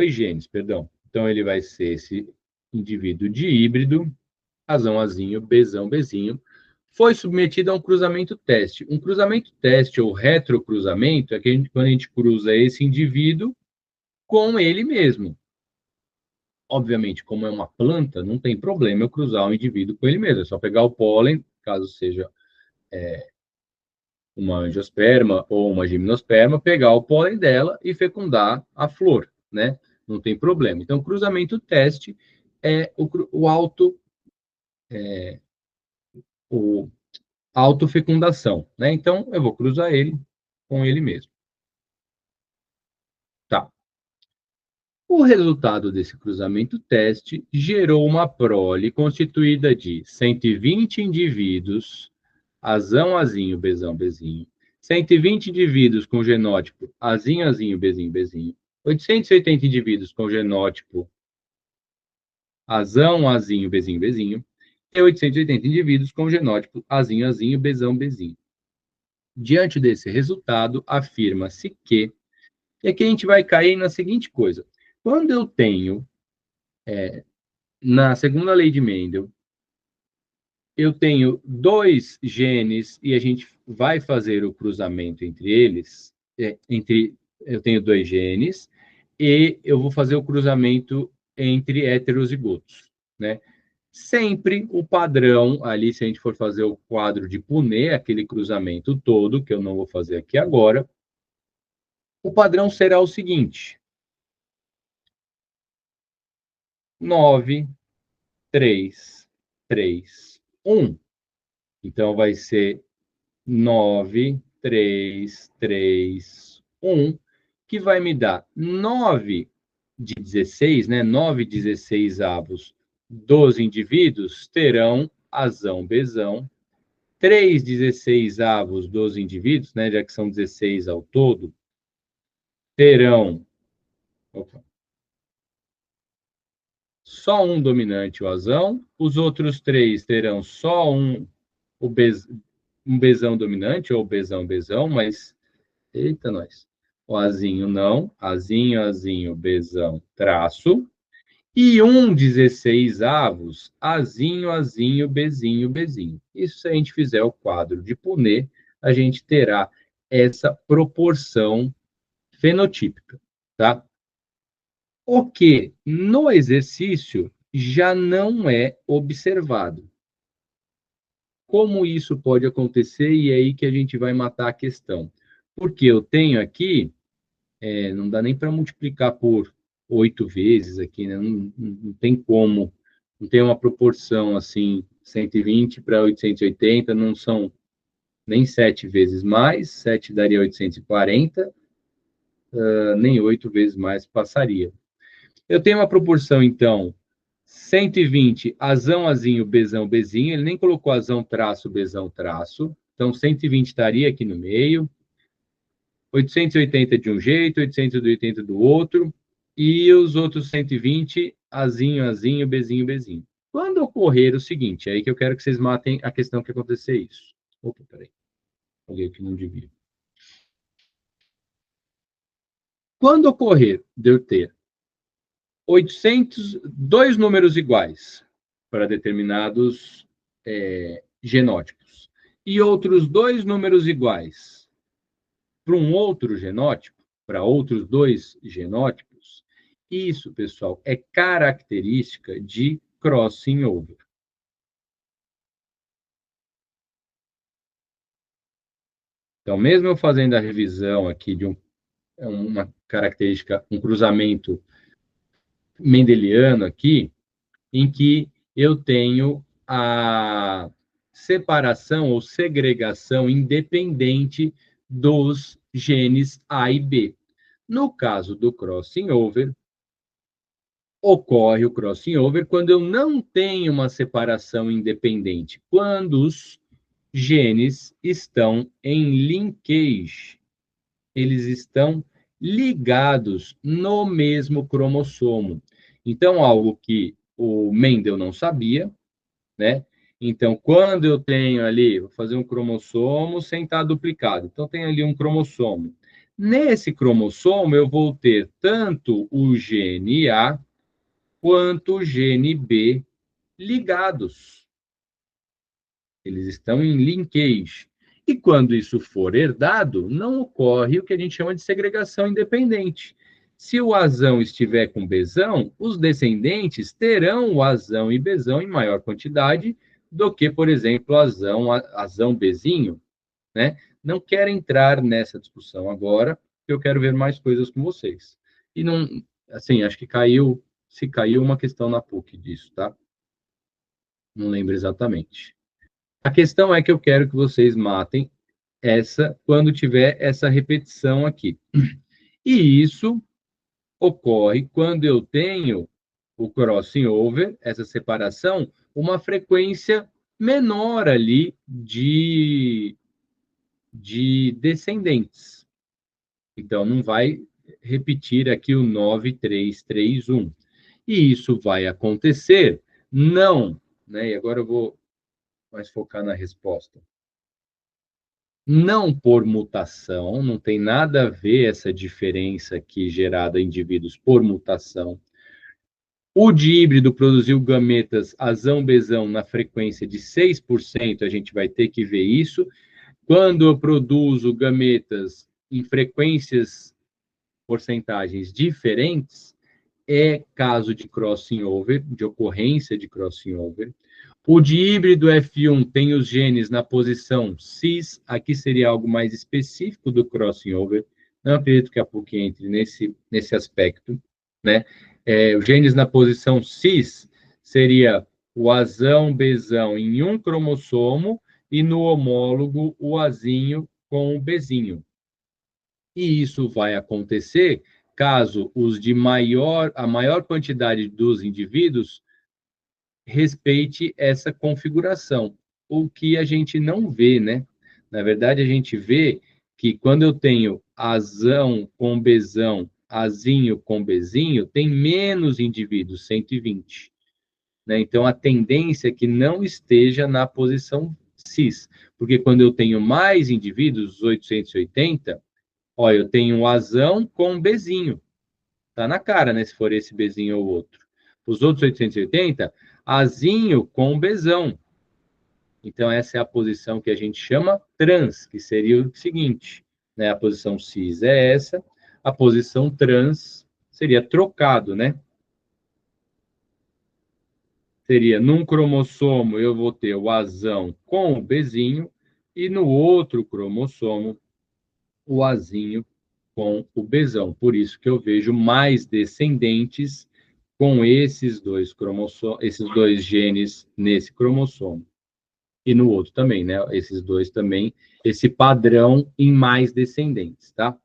genes, perdão. Então, ele vai ser esse indivíduo de híbrido, Azão, Azinho, Bezão, Bezinho, foi submetido a um cruzamento teste. Um cruzamento teste ou retrocruzamento é quando a gente cruza esse indivíduo com ele mesmo. Obviamente, como é uma planta, não tem problema eu cruzar o indivíduo com ele mesmo. É só pegar o pólen, caso seja uma angiosperma ou uma gimnosperma, pegar o pólen dela e fecundar a flor, né? Não tem problema. Então, cruzamento teste é o autofecundação, né? Então, eu vou cruzar ele com ele mesmo. Tá. O resultado desse cruzamento teste gerou uma prole constituída de 120 indivíduos, azão, azinho, bezão, bezinho, 120 indivíduos com genótipo azinho, azinho, bezinho, bezinho, 880 indivíduos com genótipo azão, azinho, bezinho, bezinho, e 880 indivíduos com genótipo azinho, azinho, bezão, bezinho. Diante desse resultado, afirma-se que, e aqui a gente vai cair na seguinte coisa: quando eu tenho, na segunda lei de Mendel, eu tenho dois genes e a gente vai fazer o cruzamento entre eles, eu tenho dois genes e eu vou fazer o cruzamento entre heterozigotos, né? Sempre o padrão ali, se a gente for fazer o quadro de Punnett, aquele cruzamento todo, que eu não vou fazer aqui agora, o padrão será o seguinte: 9, 3, 3, 1. Então, vai ser 9, 3, 3, 1, que vai me dar 9 de 16, né? 9 16 avos dos indivíduos terão azão, bezão. 3 16 avos dos indivíduos, né? Já que são 16 ao todo, terão só um dominante, o azão. Os outros três terão só um bezão dominante, ou bezão, bezão, mas eita, nós. O azinho não. Azinho, azinho, bezão, traço. E um 16 avos, azinho, azinho, bezinho, bezinho. Isso se a gente fizer o quadro de Punnett, a gente terá essa proporção fenotípica, tá? O que no exercício já não é observado. Como isso pode acontecer? E é aí que a gente vai matar a questão. Porque eu tenho aqui não dá nem para multiplicar por 8 vezes aqui, né? Não tem como, não tem uma proporção assim, 120 para 880, não são nem 7 vezes mais, 7 daria 840, nem 8 vezes mais passaria. Eu tenho uma proporção, então, 120, azão, azinho, bezão, bezinho, ele nem colocou azão, traço, bezão, traço, então 120 estaria aqui no meio, 880 de um jeito, 880 do outro, e os outros 120, azinho, azinho, bezinho, bezinho. Quando ocorrer o seguinte, é aí que eu quero que vocês matem a questão que acontecer isso. Opa, peraí. Alguém que não devia. Quando ocorrer de eu ter dois números iguais para determinados genótipos e outros dois números iguais para um outro genótipo, para outros dois genótipos, Isso, pessoal, é característica de crossing over. Então, mesmo eu fazendo a revisão aqui de uma característica, um cruzamento mendeliano aqui, em que eu tenho a separação ou segregação independente dos genes A e B. No caso do crossing over, ocorre o crossing over quando eu não tenho uma separação independente, quando os genes estão em linkage, eles estão ligados no mesmo cromossomo. Então, algo que o Mendel não sabia, né? Então, quando eu tenho ali, vou fazer um cromossomo sem estar duplicado. Então, tem ali um cromossomo. Nesse cromossomo, eu vou ter tanto o gene A quanto o gene B ligados. Eles estão em linkage. E quando isso for herdado, não ocorre o que a gente chama de segregação independente. Se o azão estiver com bezão, os descendentes terão o azão e bezão em maior quantidade do que, por exemplo, azão bezinho, né? Não quero entrar nessa discussão agora, porque eu quero ver mais coisas com vocês. E não, assim, acho que se caiu uma questão na PUC disso, tá? Não lembro exatamente. A questão é que eu quero que vocês matem essa quando tiver essa repetição aqui. E isso ocorre quando eu tenho o crossing over, essa separação, uma frequência menor ali de descendentes. Então, não vai repetir aqui o 9331. E isso vai acontecer não, né? E agora eu vou mais focar na resposta. Não por mutação, não tem nada a ver essa diferença aqui gerada em indivíduos por mutação. O híbrido produziu gametas azão-bezão na frequência de 6%, a gente vai ter que ver isso. Quando eu produzo gametas em frequências, porcentagens diferentes, é caso de crossing over, de ocorrência de crossing over. O híbrido F1 tem os genes na posição cis, aqui seria algo mais específico do crossing over, não acredito que a PUC entre nesse aspecto, né? Os genes na posição cis seria o azão, bezão em um cromossomo e no homólogo o azinho com o bezinho. E isso vai acontecer caso a maior quantidade dos indivíduos respeite essa configuração, o que a gente não vê, né? Na verdade, a gente vê que quando eu tenho azão com bezão, azinho com bezinho, tem menos indivíduos, 120. Né? Então, a tendência é que não esteja na posição cis, porque quando eu tenho mais indivíduos, 880, ó, eu tenho um azão com bezinho. Tá na cara, né? Se for esse bezinho ou outro. Os outros 880, azinho com bezão. Então, essa é a posição que a gente chama trans, que seria o seguinte, né? A posição cis é essa, a posição trans seria trocado, né? Seria num cromossomo eu vou ter o azão com o bezinho e no outro cromossomo o azinho com o bezão. Por isso que eu vejo mais descendentes com esses dois genes nesse cromossomo. E no outro também, né? Esses dois também, esse padrão em mais descendentes, tá?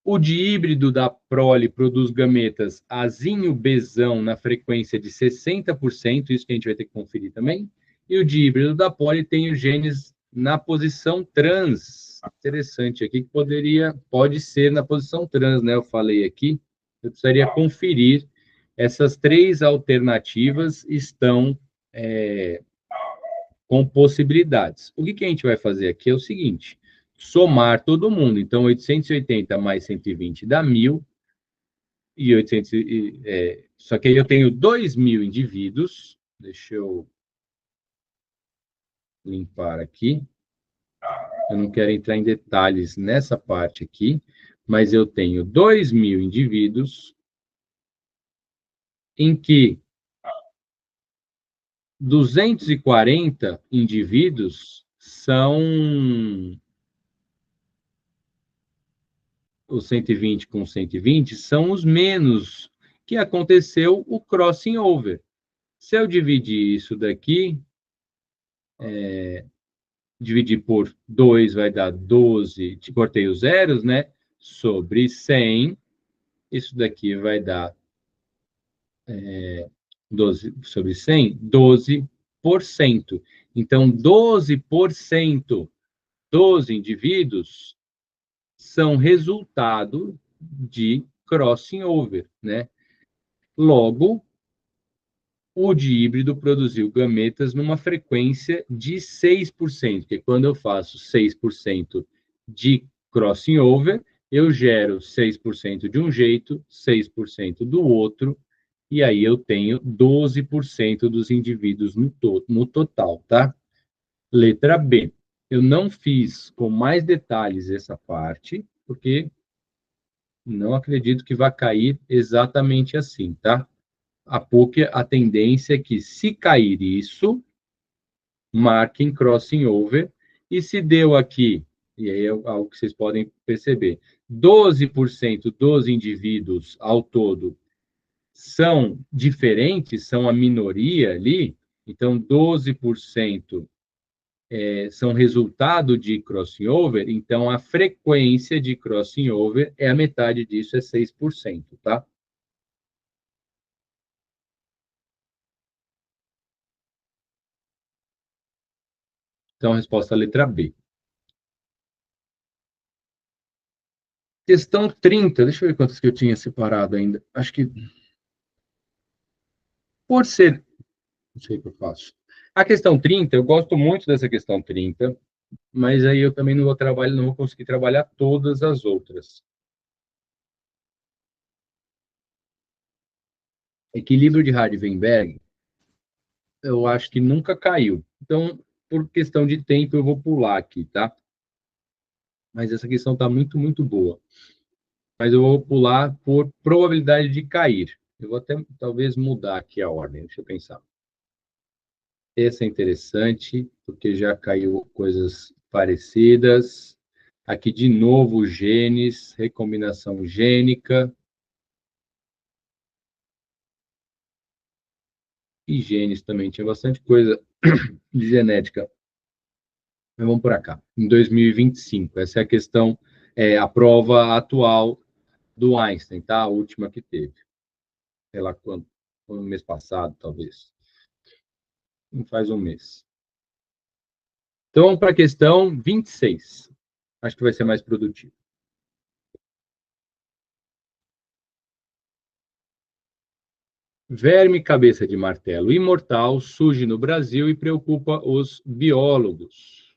O dihíbrido da prole produz gametas azinho-bezão na frequência de 60%, isso que a gente vai ter que conferir também. E o dihíbrido da pole tem os genes na posição trans. Interessante aqui, que pode ser na posição trans, né? Eu falei aqui, eu precisaria conferir. Essas três alternativas estão com possibilidades. O que a gente vai fazer aqui é o seguinte, somar todo mundo. Então, 880 mais 120 dá 1.000, e 800, só que aí eu tenho 2.000 indivíduos, deixa eu limpar aqui, eu não quero entrar em detalhes nessa parte aqui, mas eu tenho 2.000 indivíduos em que 240 indivíduos são os 120 com 120 são os menos que aconteceu o crossing over. Se eu dividir isso daqui, dividir por 2 vai dar 12, cortei os zeros, né? Sobre 100, isso daqui vai dar 12 sobre 100, 12%. Então, 12% dos indivíduos são resultado de crossing over, né? Logo, o de híbrido produziu gametas numa frequência de 6%, que quando eu faço 6% de crossing over, eu gero 6% de um jeito, 6% do outro, e aí eu tenho 12% dos indivíduos no total, tá? Letra B. Eu não fiz com mais detalhes essa parte, porque não acredito que vá cair exatamente assim, tá? A PUC, a tendência é que, se cair isso, marquem crossing over, e se deu aqui, e aí é algo que vocês podem perceber, 12% dos indivíduos ao todo são diferentes, são a minoria ali, então 12% são resultado de crossing over, então a frequência de crossing over é a metade disso, é 6%, tá? Então, a resposta é a letra B. Questão 30, deixa eu ver quantas que eu tinha separado ainda. Acho que, por ser, não sei o que eu faço. A questão 30, eu gosto muito dessa questão 30, mas aí eu também não vou conseguir trabalhar todas as outras. Equilíbrio de Hardy-Weinberg, eu acho que nunca caiu. Então, por questão de tempo, eu vou pular aqui, tá? Mas essa questão está muito, muito boa. Mas eu vou pular por probabilidade de cair. Eu vou até, talvez, mudar aqui a ordem, deixa eu pensar. Essa é interessante, porque já caiu coisas parecidas. Aqui, de novo, genes, recombinação gênica. E genes também, tinha bastante coisa de genética. Mas vamos por cá. Em 2025, essa é a questão, a prova atual do Einstein, tá? A última que teve. Sei lá quando, no mês passado, talvez. Não faz um mês. Então, vamos para a questão 26. Acho que vai ser mais produtivo. Verme cabeça de martelo imortal surge no Brasil e preocupa os biólogos.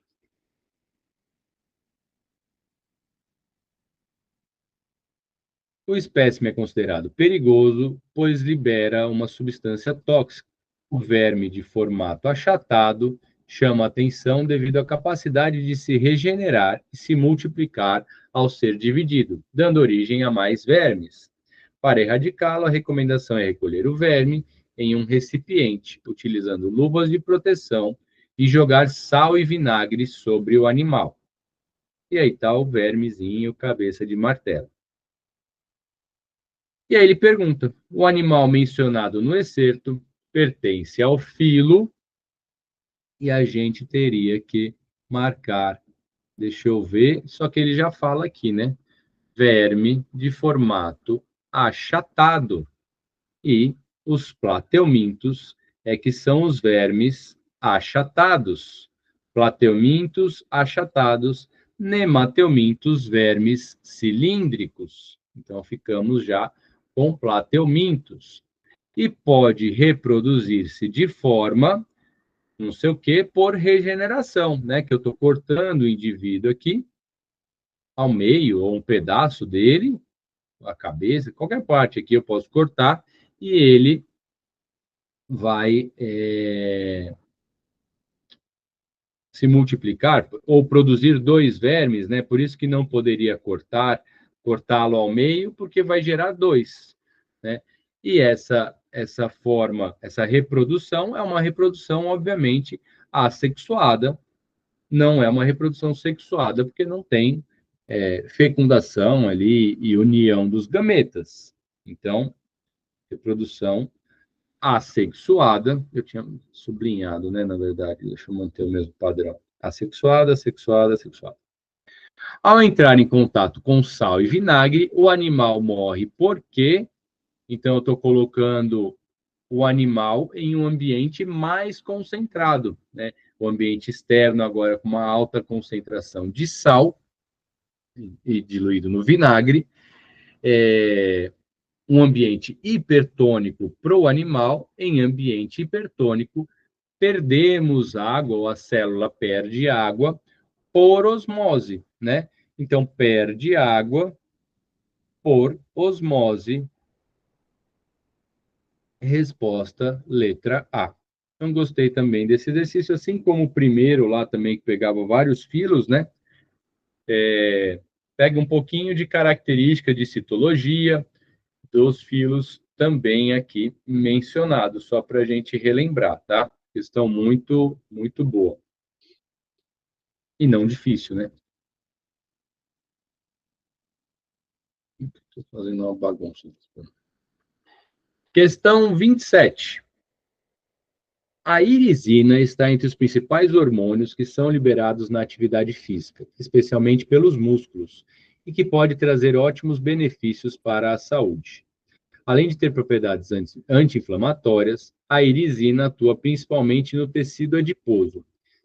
O espécime é considerado perigoso, pois libera uma substância tóxica. O verme de formato achatado chama atenção devido à capacidade de se regenerar e se multiplicar ao ser dividido, dando origem a mais vermes. Para erradicá-lo, a recomendação é recolher o verme em um recipiente, utilizando luvas de proteção e jogar sal e vinagre sobre o animal. E aí está o vermezinho, cabeça de martelo. E aí ele pergunta: o animal mencionado no excerto pertence ao filo, e a gente teria que marcar, deixa eu ver, só que ele já fala aqui, né? Verme de formato achatado. E os plateumintos é que são os vermes achatados. Plateumintos achatados, nemateumintos, vermes cilíndricos. Então, ficamos já com plateumintos. E pode reproduzir-se de forma, não sei o que, por regeneração, né? Que eu estou cortando o indivíduo aqui, ao meio, ou um pedaço dele, a cabeça, qualquer parte aqui eu posso cortar, e ele vai se multiplicar ou produzir dois vermes, né? Por isso que não poderia cortá-lo ao meio, porque vai gerar dois, né? E essa forma, essa reprodução é uma reprodução, obviamente, assexuada, não é uma reprodução sexuada, porque não tem fecundação ali e união dos gametas. Então, reprodução assexuada, eu tinha sublinhado, né, na verdade, deixa eu manter o mesmo padrão. Assexuada, sexuada, sexuada. Ao entrar em contato com sal e vinagre, o animal morre porque, então eu estou colocando o animal em um ambiente mais concentrado, né? O ambiente externo agora com uma alta concentração de sal e diluído no vinagre, um ambiente hipertônico para o animal, em ambiente hipertônico, perdemos água, ou a célula perde água por osmose, né? Então, perde água por osmose. Resposta, letra A. Então, gostei também desse exercício, assim como o primeiro lá também, que pegava vários filos, né? Pega um pouquinho de característica de citologia dos filos também aqui mencionados, só para a gente relembrar, tá? Questão muito, muito boa. E não difícil, né? Estou fazendo uma bagunça. Questão 27. A irisina está entre os principais hormônios que são liberados na atividade física, especialmente pelos músculos, e que pode trazer ótimos benefícios para a saúde. Além de ter propriedades anti-inflamatórias, a irisina atua principalmente no tecido adiposo.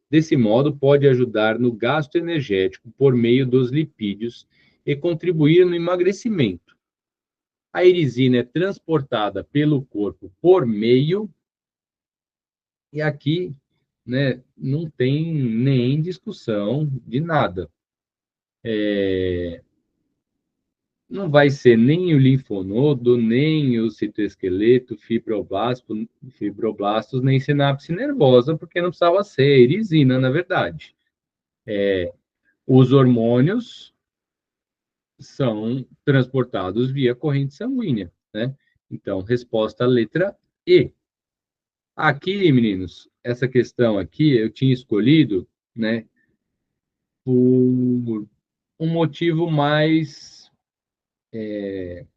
Desse modo, pode ajudar no gasto energético por meio dos lipídios e contribuir no emagrecimento. A irisina é transportada pelo corpo por meio, e aqui, né, não tem nem discussão de nada. Não vai ser nem o linfonodo, nem o citoesqueleto, fibroblastos, nem sinapse nervosa, porque não precisava ser irisina, na verdade. Os hormônios são transportados via corrente sanguínea, né? Então, resposta letra E. Aqui, meninos, essa questão aqui eu tinha escolhido, né, por um motivo mais, não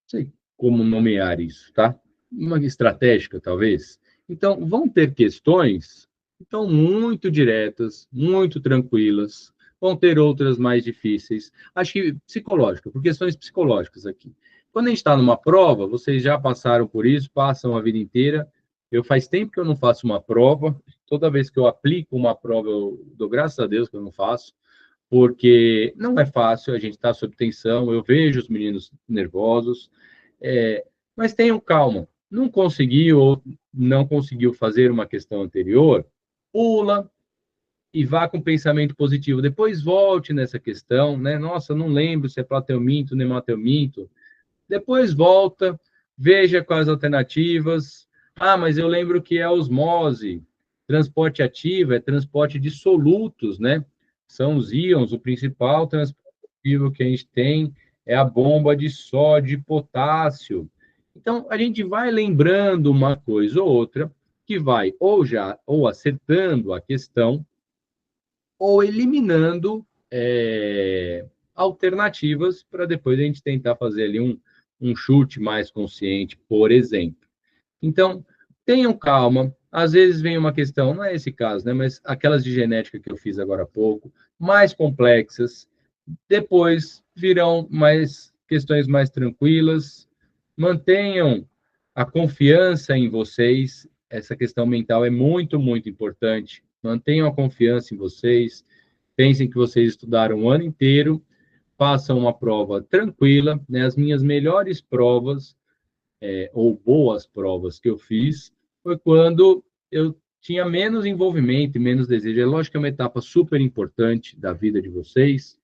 sei como nomear isso, tá? Uma estratégica, talvez. Então, vão ter questões que estão muito diretas, muito tranquilas, vão ter outras mais difíceis. Acho que psicológica, por questões psicológicas aqui. Quando a gente está numa prova, vocês já passaram por isso, passam a vida inteira. Eu faz tempo que eu não faço uma prova. Toda vez que eu aplico uma prova, eu dou graças a Deus que eu não faço, porque não é fácil, a gente está sob tensão, eu vejo os meninos nervosos, mas tenham calma. Não conseguiu ou não conseguiu fazer uma questão anterior, pula e vá com pensamento positivo. Depois volte nessa questão, né? Nossa, não lembro se é plateuminto, nemateuminto. Depois volta, veja quais alternativas. Ah, mas eu lembro que é osmose. Transporte ativo é transporte de solutos, né? São os íons, o principal transporte ativo que a gente tem é a bomba de sódio e potássio. Então, a gente vai lembrando uma coisa ou outra que vai ou acertando a questão ou eliminando alternativas para depois a gente tentar fazer ali um chute mais consciente, por exemplo. Então, tenham calma. Às vezes vem uma questão, não é esse caso, né? Mas aquelas de genética que eu fiz agora há pouco, mais complexas, depois virão mais questões mais tranquilas. Mantenham a confiança em vocês. Essa questão mental é muito, muito importante. Mantenham a confiança em vocês. Pensem que vocês estudaram o ano inteiro. Façam uma prova tranquila. Né? As minhas melhores provas, ou boas provas que eu fiz, foi quando eu tinha menos envolvimento e menos desejo. É lógico que é uma etapa super importante da vida de vocês,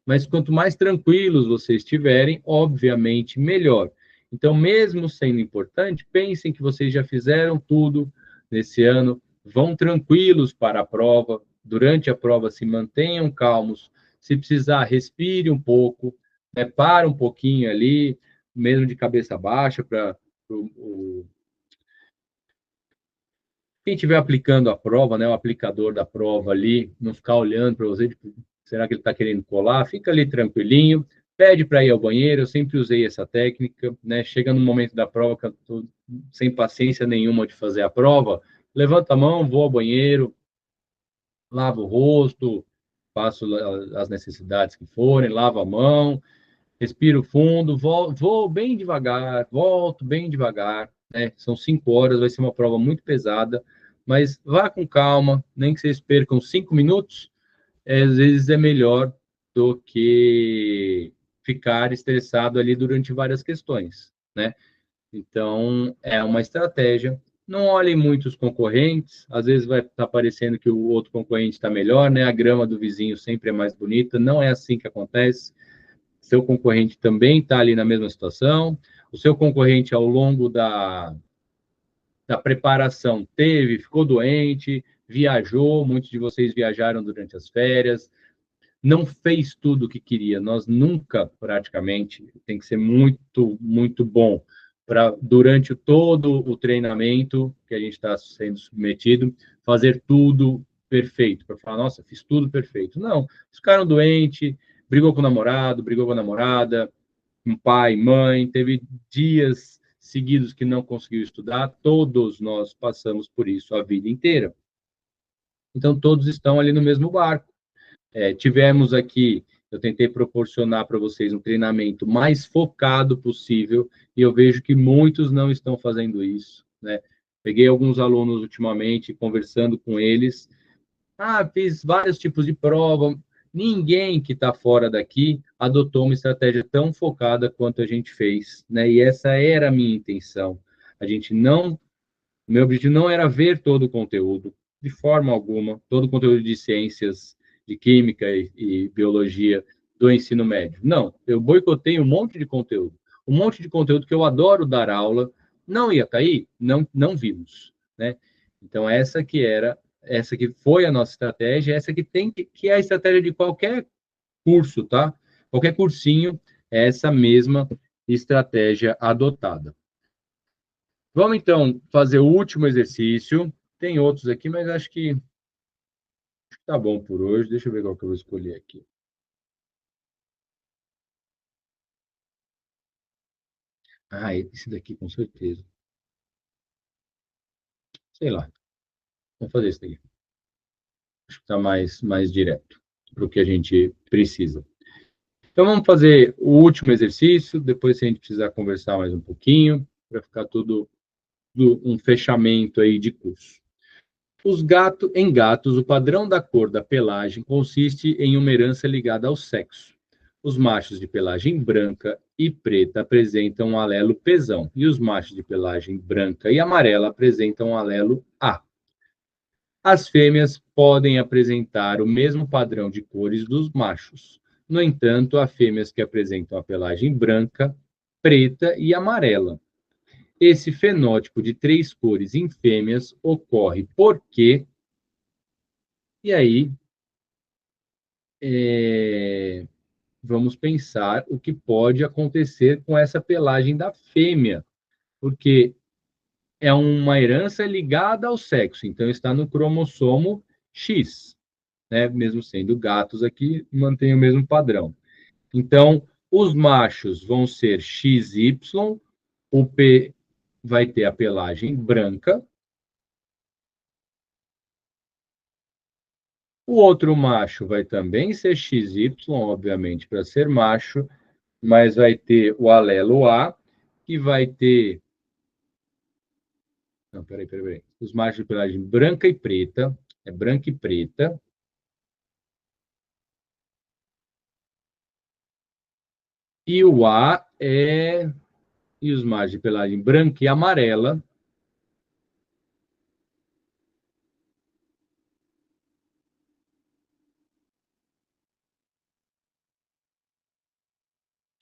mas quanto mais tranquilos vocês estiverem, obviamente, melhor. Então, mesmo sendo importante, pensem que vocês já fizeram tudo nesse ano, vão tranquilos para a prova, durante a prova se mantenham calmos, se precisar, respire um pouco, para um pouquinho ali, mesmo de cabeça baixa, para quem estiver aplicando a prova, né, o aplicador da prova ali, não ficar olhando para você, tipo, será que ele está querendo colar? Fica ali tranquilinho, pede para ir ao banheiro, eu sempre usei essa técnica, né, chega no momento da prova, que eu estou sem paciência nenhuma de fazer a prova, levanta a mão, vou ao banheiro, lavo o rosto, faço as necessidades que forem, lavo a mão, respiro fundo, vou bem devagar, volto bem devagar, né? São 5 horas, vai ser uma prova muito pesada, mas vá com calma, nem que vocês percam 5 minutos, às vezes é melhor do que ficar estressado ali durante várias questões, né? Então, é uma estratégia. Não olhem muito os concorrentes, às vezes vai estar parecendo que o outro concorrente está melhor, né? A grama do vizinho sempre é mais bonita, não é assim que acontece. Seu concorrente também está ali na mesma situação. O seu concorrente, ao longo da preparação, ficou doente, viajou, muitos de vocês viajaram durante as férias, não fez tudo o que queria. Nós nunca, praticamente, tem que ser muito, muito bom para, durante todo o treinamento que a gente está sendo submetido, fazer tudo perfeito, para falar, nossa, fiz tudo perfeito. Não, ficaram doentes, brigou com o namorado, brigou com a namorada, com pai, mãe, teve dias seguidos que não conseguiu estudar, todos nós passamos por isso a vida inteira. Então, todos estão ali no mesmo barco. Tivemos aqui, eu tentei proporcionar para vocês um treinamento mais focado possível, e eu vejo que muitos não estão fazendo isso, né? Peguei alguns alunos ultimamente, conversando com eles, fiz vários tipos de prova, ninguém que está fora daqui adotou uma estratégia tão focada quanto a gente fez, né? E essa era a minha intenção. A gente não, meu objetivo não era ver todo o conteúdo, de forma alguma, todo o conteúdo de ciências, de química e biologia do ensino médio. Não, eu boicotei um monte de conteúdo que eu adoro dar aula, não ia cair, não vimos, né? Então essa que foi a nossa estratégia, essa que é a estratégia de qualquer curso, tá? Qualquer cursinho, é essa mesma estratégia adotada. Vamos, então, fazer o último exercício. Tem outros aqui, mas acho que tá bom por hoje. Deixa eu ver qual que eu vou escolher aqui. Esse daqui, com certeza. Sei lá. Vamos fazer esse daqui. Acho que está mais direto para o que a gente precisa. Então, vamos fazer o último exercício. Depois, se a gente precisar conversar mais um pouquinho, para ficar tudo um fechamento aí de curso. Em gatos, o padrão da cor da pelagem consiste em uma herança ligada ao sexo. Os machos de pelagem branca e preta apresentam um alelo pesão, e os machos de pelagem branca e amarela apresentam um alelo A. As fêmeas podem apresentar o mesmo padrão de cores dos machos. No entanto, há fêmeas que apresentam a pelagem branca, preta e amarela. Esse fenótipo de 3 cores em fêmeas ocorre porque, e aí, vamos pensar o que pode acontecer com essa pelagem da fêmea, porque é uma herança ligada ao sexo, então está no cromossomo X, né? Mesmo sendo gatos aqui, mantém o mesmo padrão. Então, os machos vão ser XY, o P vai ter a pelagem branca, o outro macho vai também ser XY, obviamente, para ser macho, mas vai ter o alelo A, que vai ter. Não, peraí. Os machos de pelagem branca e preta, é branca e preta. E o A é. E os machos de pelagem branca e amarela.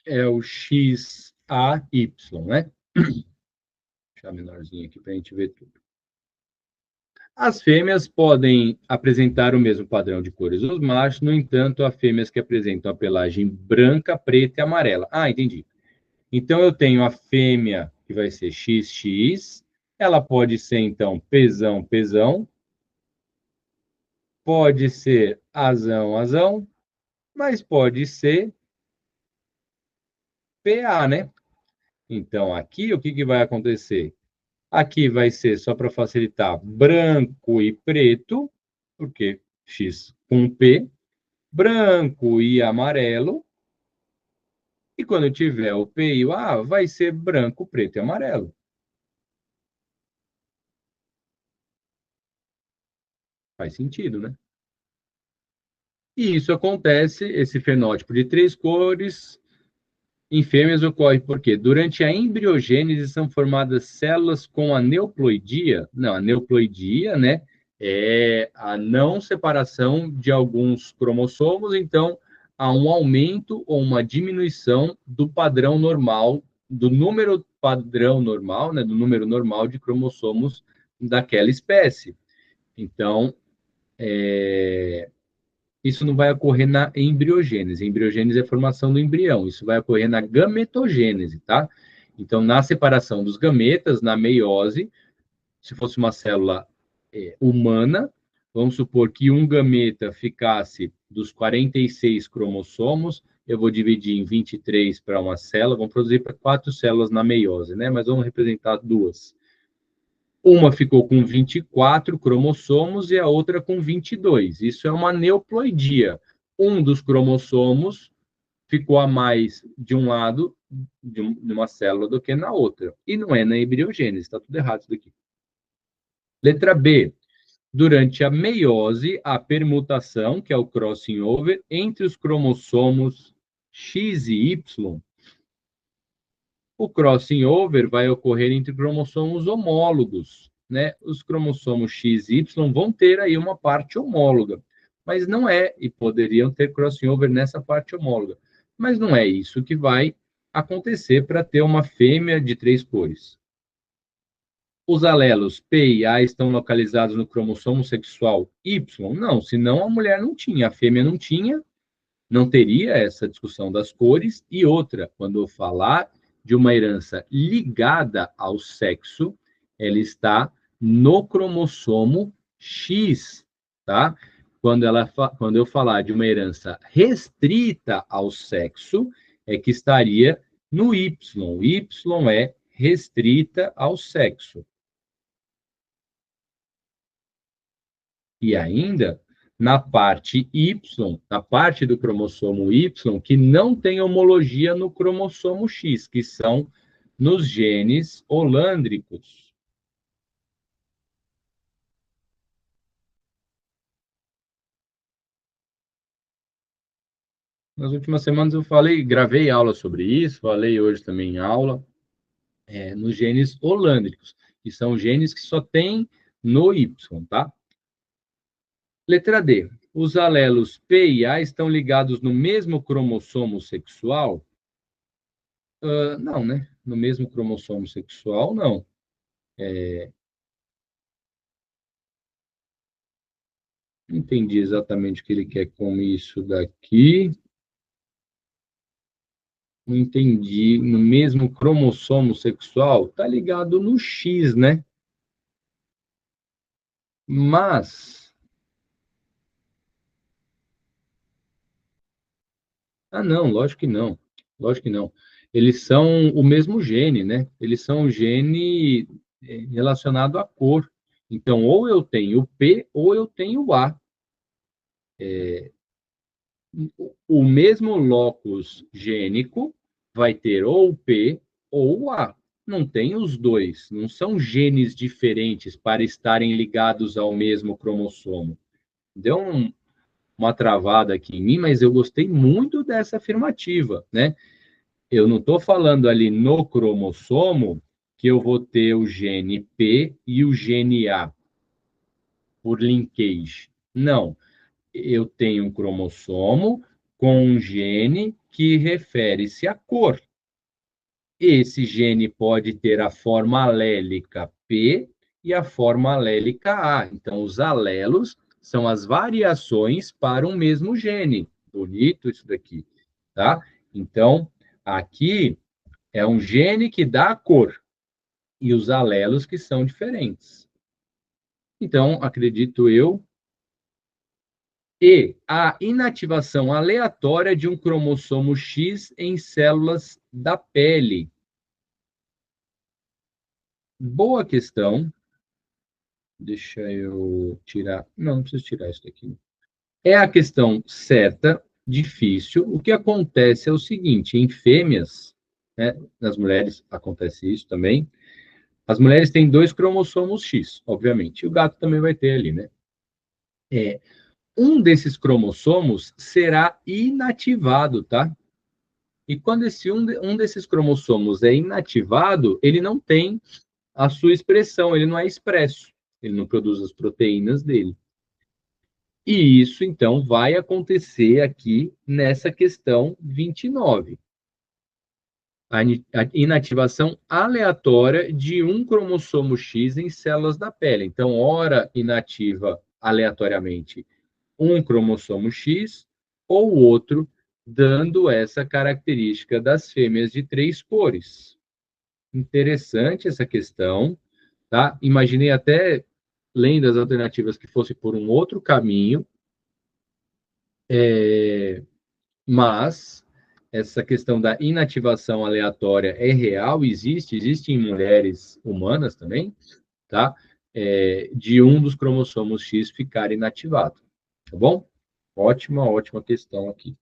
É o XAY, né? Vou deixar menorzinho aqui para a gente ver tudo. As fêmeas podem apresentar o mesmo padrão de cores dos machos, no entanto, há fêmeas que apresentam a pelagem branca, preta e amarela. Entendi. Então, eu tenho a fêmea, que vai ser XX, ela pode ser, então, Pzão, Pzão, pode ser Azão, Azão, mas pode ser PA, né? Então, aqui, o que, que vai acontecer? Aqui vai ser, só para facilitar, branco e preto, porque X com P, branco e amarelo, e quando tiver o P e o A, vai ser branco, preto e amarelo. Faz sentido, né? E isso acontece, esse fenótipo de três cores, em fêmeas ocorre porque durante a embriogênese são formadas células com aneuploidia. Não, aneuploidia, né, é a não separação de alguns cromossomos, então há um aumento ou uma diminuição do padrão normal, do número padrão normal, né, do número normal de cromossomos daquela espécie. Então, isso não vai ocorrer na embriogênese. A embriogênese é a formação do embrião. Isso vai ocorrer na gametogênese, tá? Então, na separação dos gametas, na meiose, se fosse uma célula humana, vamos supor que um gameta ficasse dos 46 cromossomos, eu vou dividir em 23 para uma célula, vamos produzir para 4 células na meiose, né? Mas vamos representar duas. Uma ficou com 24 cromossomos e a outra com 22. Isso é uma neuploidia. Um dos cromossomos ficou a mais de um lado de uma célula do que na outra. E não é na embriogênese, está tudo errado isso daqui. Letra B. Durante a meiose, a permutação, que é o crossing over, entre os cromossomos X e Y. O crossing over vai ocorrer entre cromossomos homólogos, né? Os cromossomos X e Y vão ter aí uma parte homóloga, mas não é, e poderiam ter crossing over nessa parte homóloga, mas não é isso que vai acontecer para ter uma fêmea de três cores. Os alelos P e A estão localizados no cromossomo sexual Y? Não, senão a mulher não tinha, a fêmea não tinha, não teria essa discussão das cores. E outra, quando eu falar de uma herança ligada ao sexo, ela está no cromossomo X, tá? Quando eu falar de uma herança restrita ao sexo, é que estaria no Y. Y é restrita ao sexo. E ainda, na parte Y, na parte do cromossomo Y, que não tem homologia no cromossomo X, que são nos genes holândricos. Nas últimas semanas eu falei, gravei aula sobre isso, falei hoje também em aula, nos genes holândricos, que são genes que só tem no Y, tá? Letra D. Os alelos P e A estão ligados no mesmo cromossomo sexual? Não, né? No mesmo cromossomo sexual, não. Não entendi exatamente o que ele quer com isso daqui. Não entendi. No mesmo cromossomo sexual, tá ligado no X, né? Mas, não, lógico que não. Lógico que não. Eles são o mesmo gene, né? Eles são o gene relacionado à cor. Então, ou eu tenho P ou eu tenho A. O mesmo locus gênico vai ter ou o P ou o A. Não tem os dois, não são genes diferentes para estarem ligados ao mesmo cromossomo. Deu uma travada aqui em mim, mas eu gostei muito dessa afirmativa, né? Eu não estou falando ali no cromossomo que eu vou ter o gene P e o gene A por linkage. Não, eu tenho um cromossomo com um gene que refere-se à cor. Esse gene pode ter a forma alélica P e a forma alélica A. Então, os alelos são as variações para um mesmo gene. Bonito isso daqui, tá? Então, aqui É um gene que dá a cor e os alelos que são diferentes. Então, acredito eu, e a inativação aleatória de um cromossomo X em células da pele. Boa questão. Deixa eu tirar. Não preciso tirar isso daqui. É a questão certa, difícil. O que acontece é o seguinte: em fêmeas, né, nas mulheres acontece isso também. As mulheres têm 2 cromossomos X, obviamente. E o gato também vai ter ali, né? Um desses cromossomos será inativado, tá? E quando um desses cromossomos é inativado, ele não tem a sua expressão, ele não é expresso, ele não produz as proteínas dele. E isso, então, vai acontecer aqui nessa questão 29. A inativação aleatória de um cromossomo X em células da pele. Então, ora inativa aleatoriamente um cromossomo X ou outro, dando essa característica das fêmeas de 3 cores. Interessante essa questão, tá? Imaginei até, lendo as alternativas, que fosse por um outro caminho, mas essa questão da inativação aleatória é real, existe em mulheres humanas também, tá? De um dos cromossomos X ficar inativado, tá bom? Ótima questão aqui.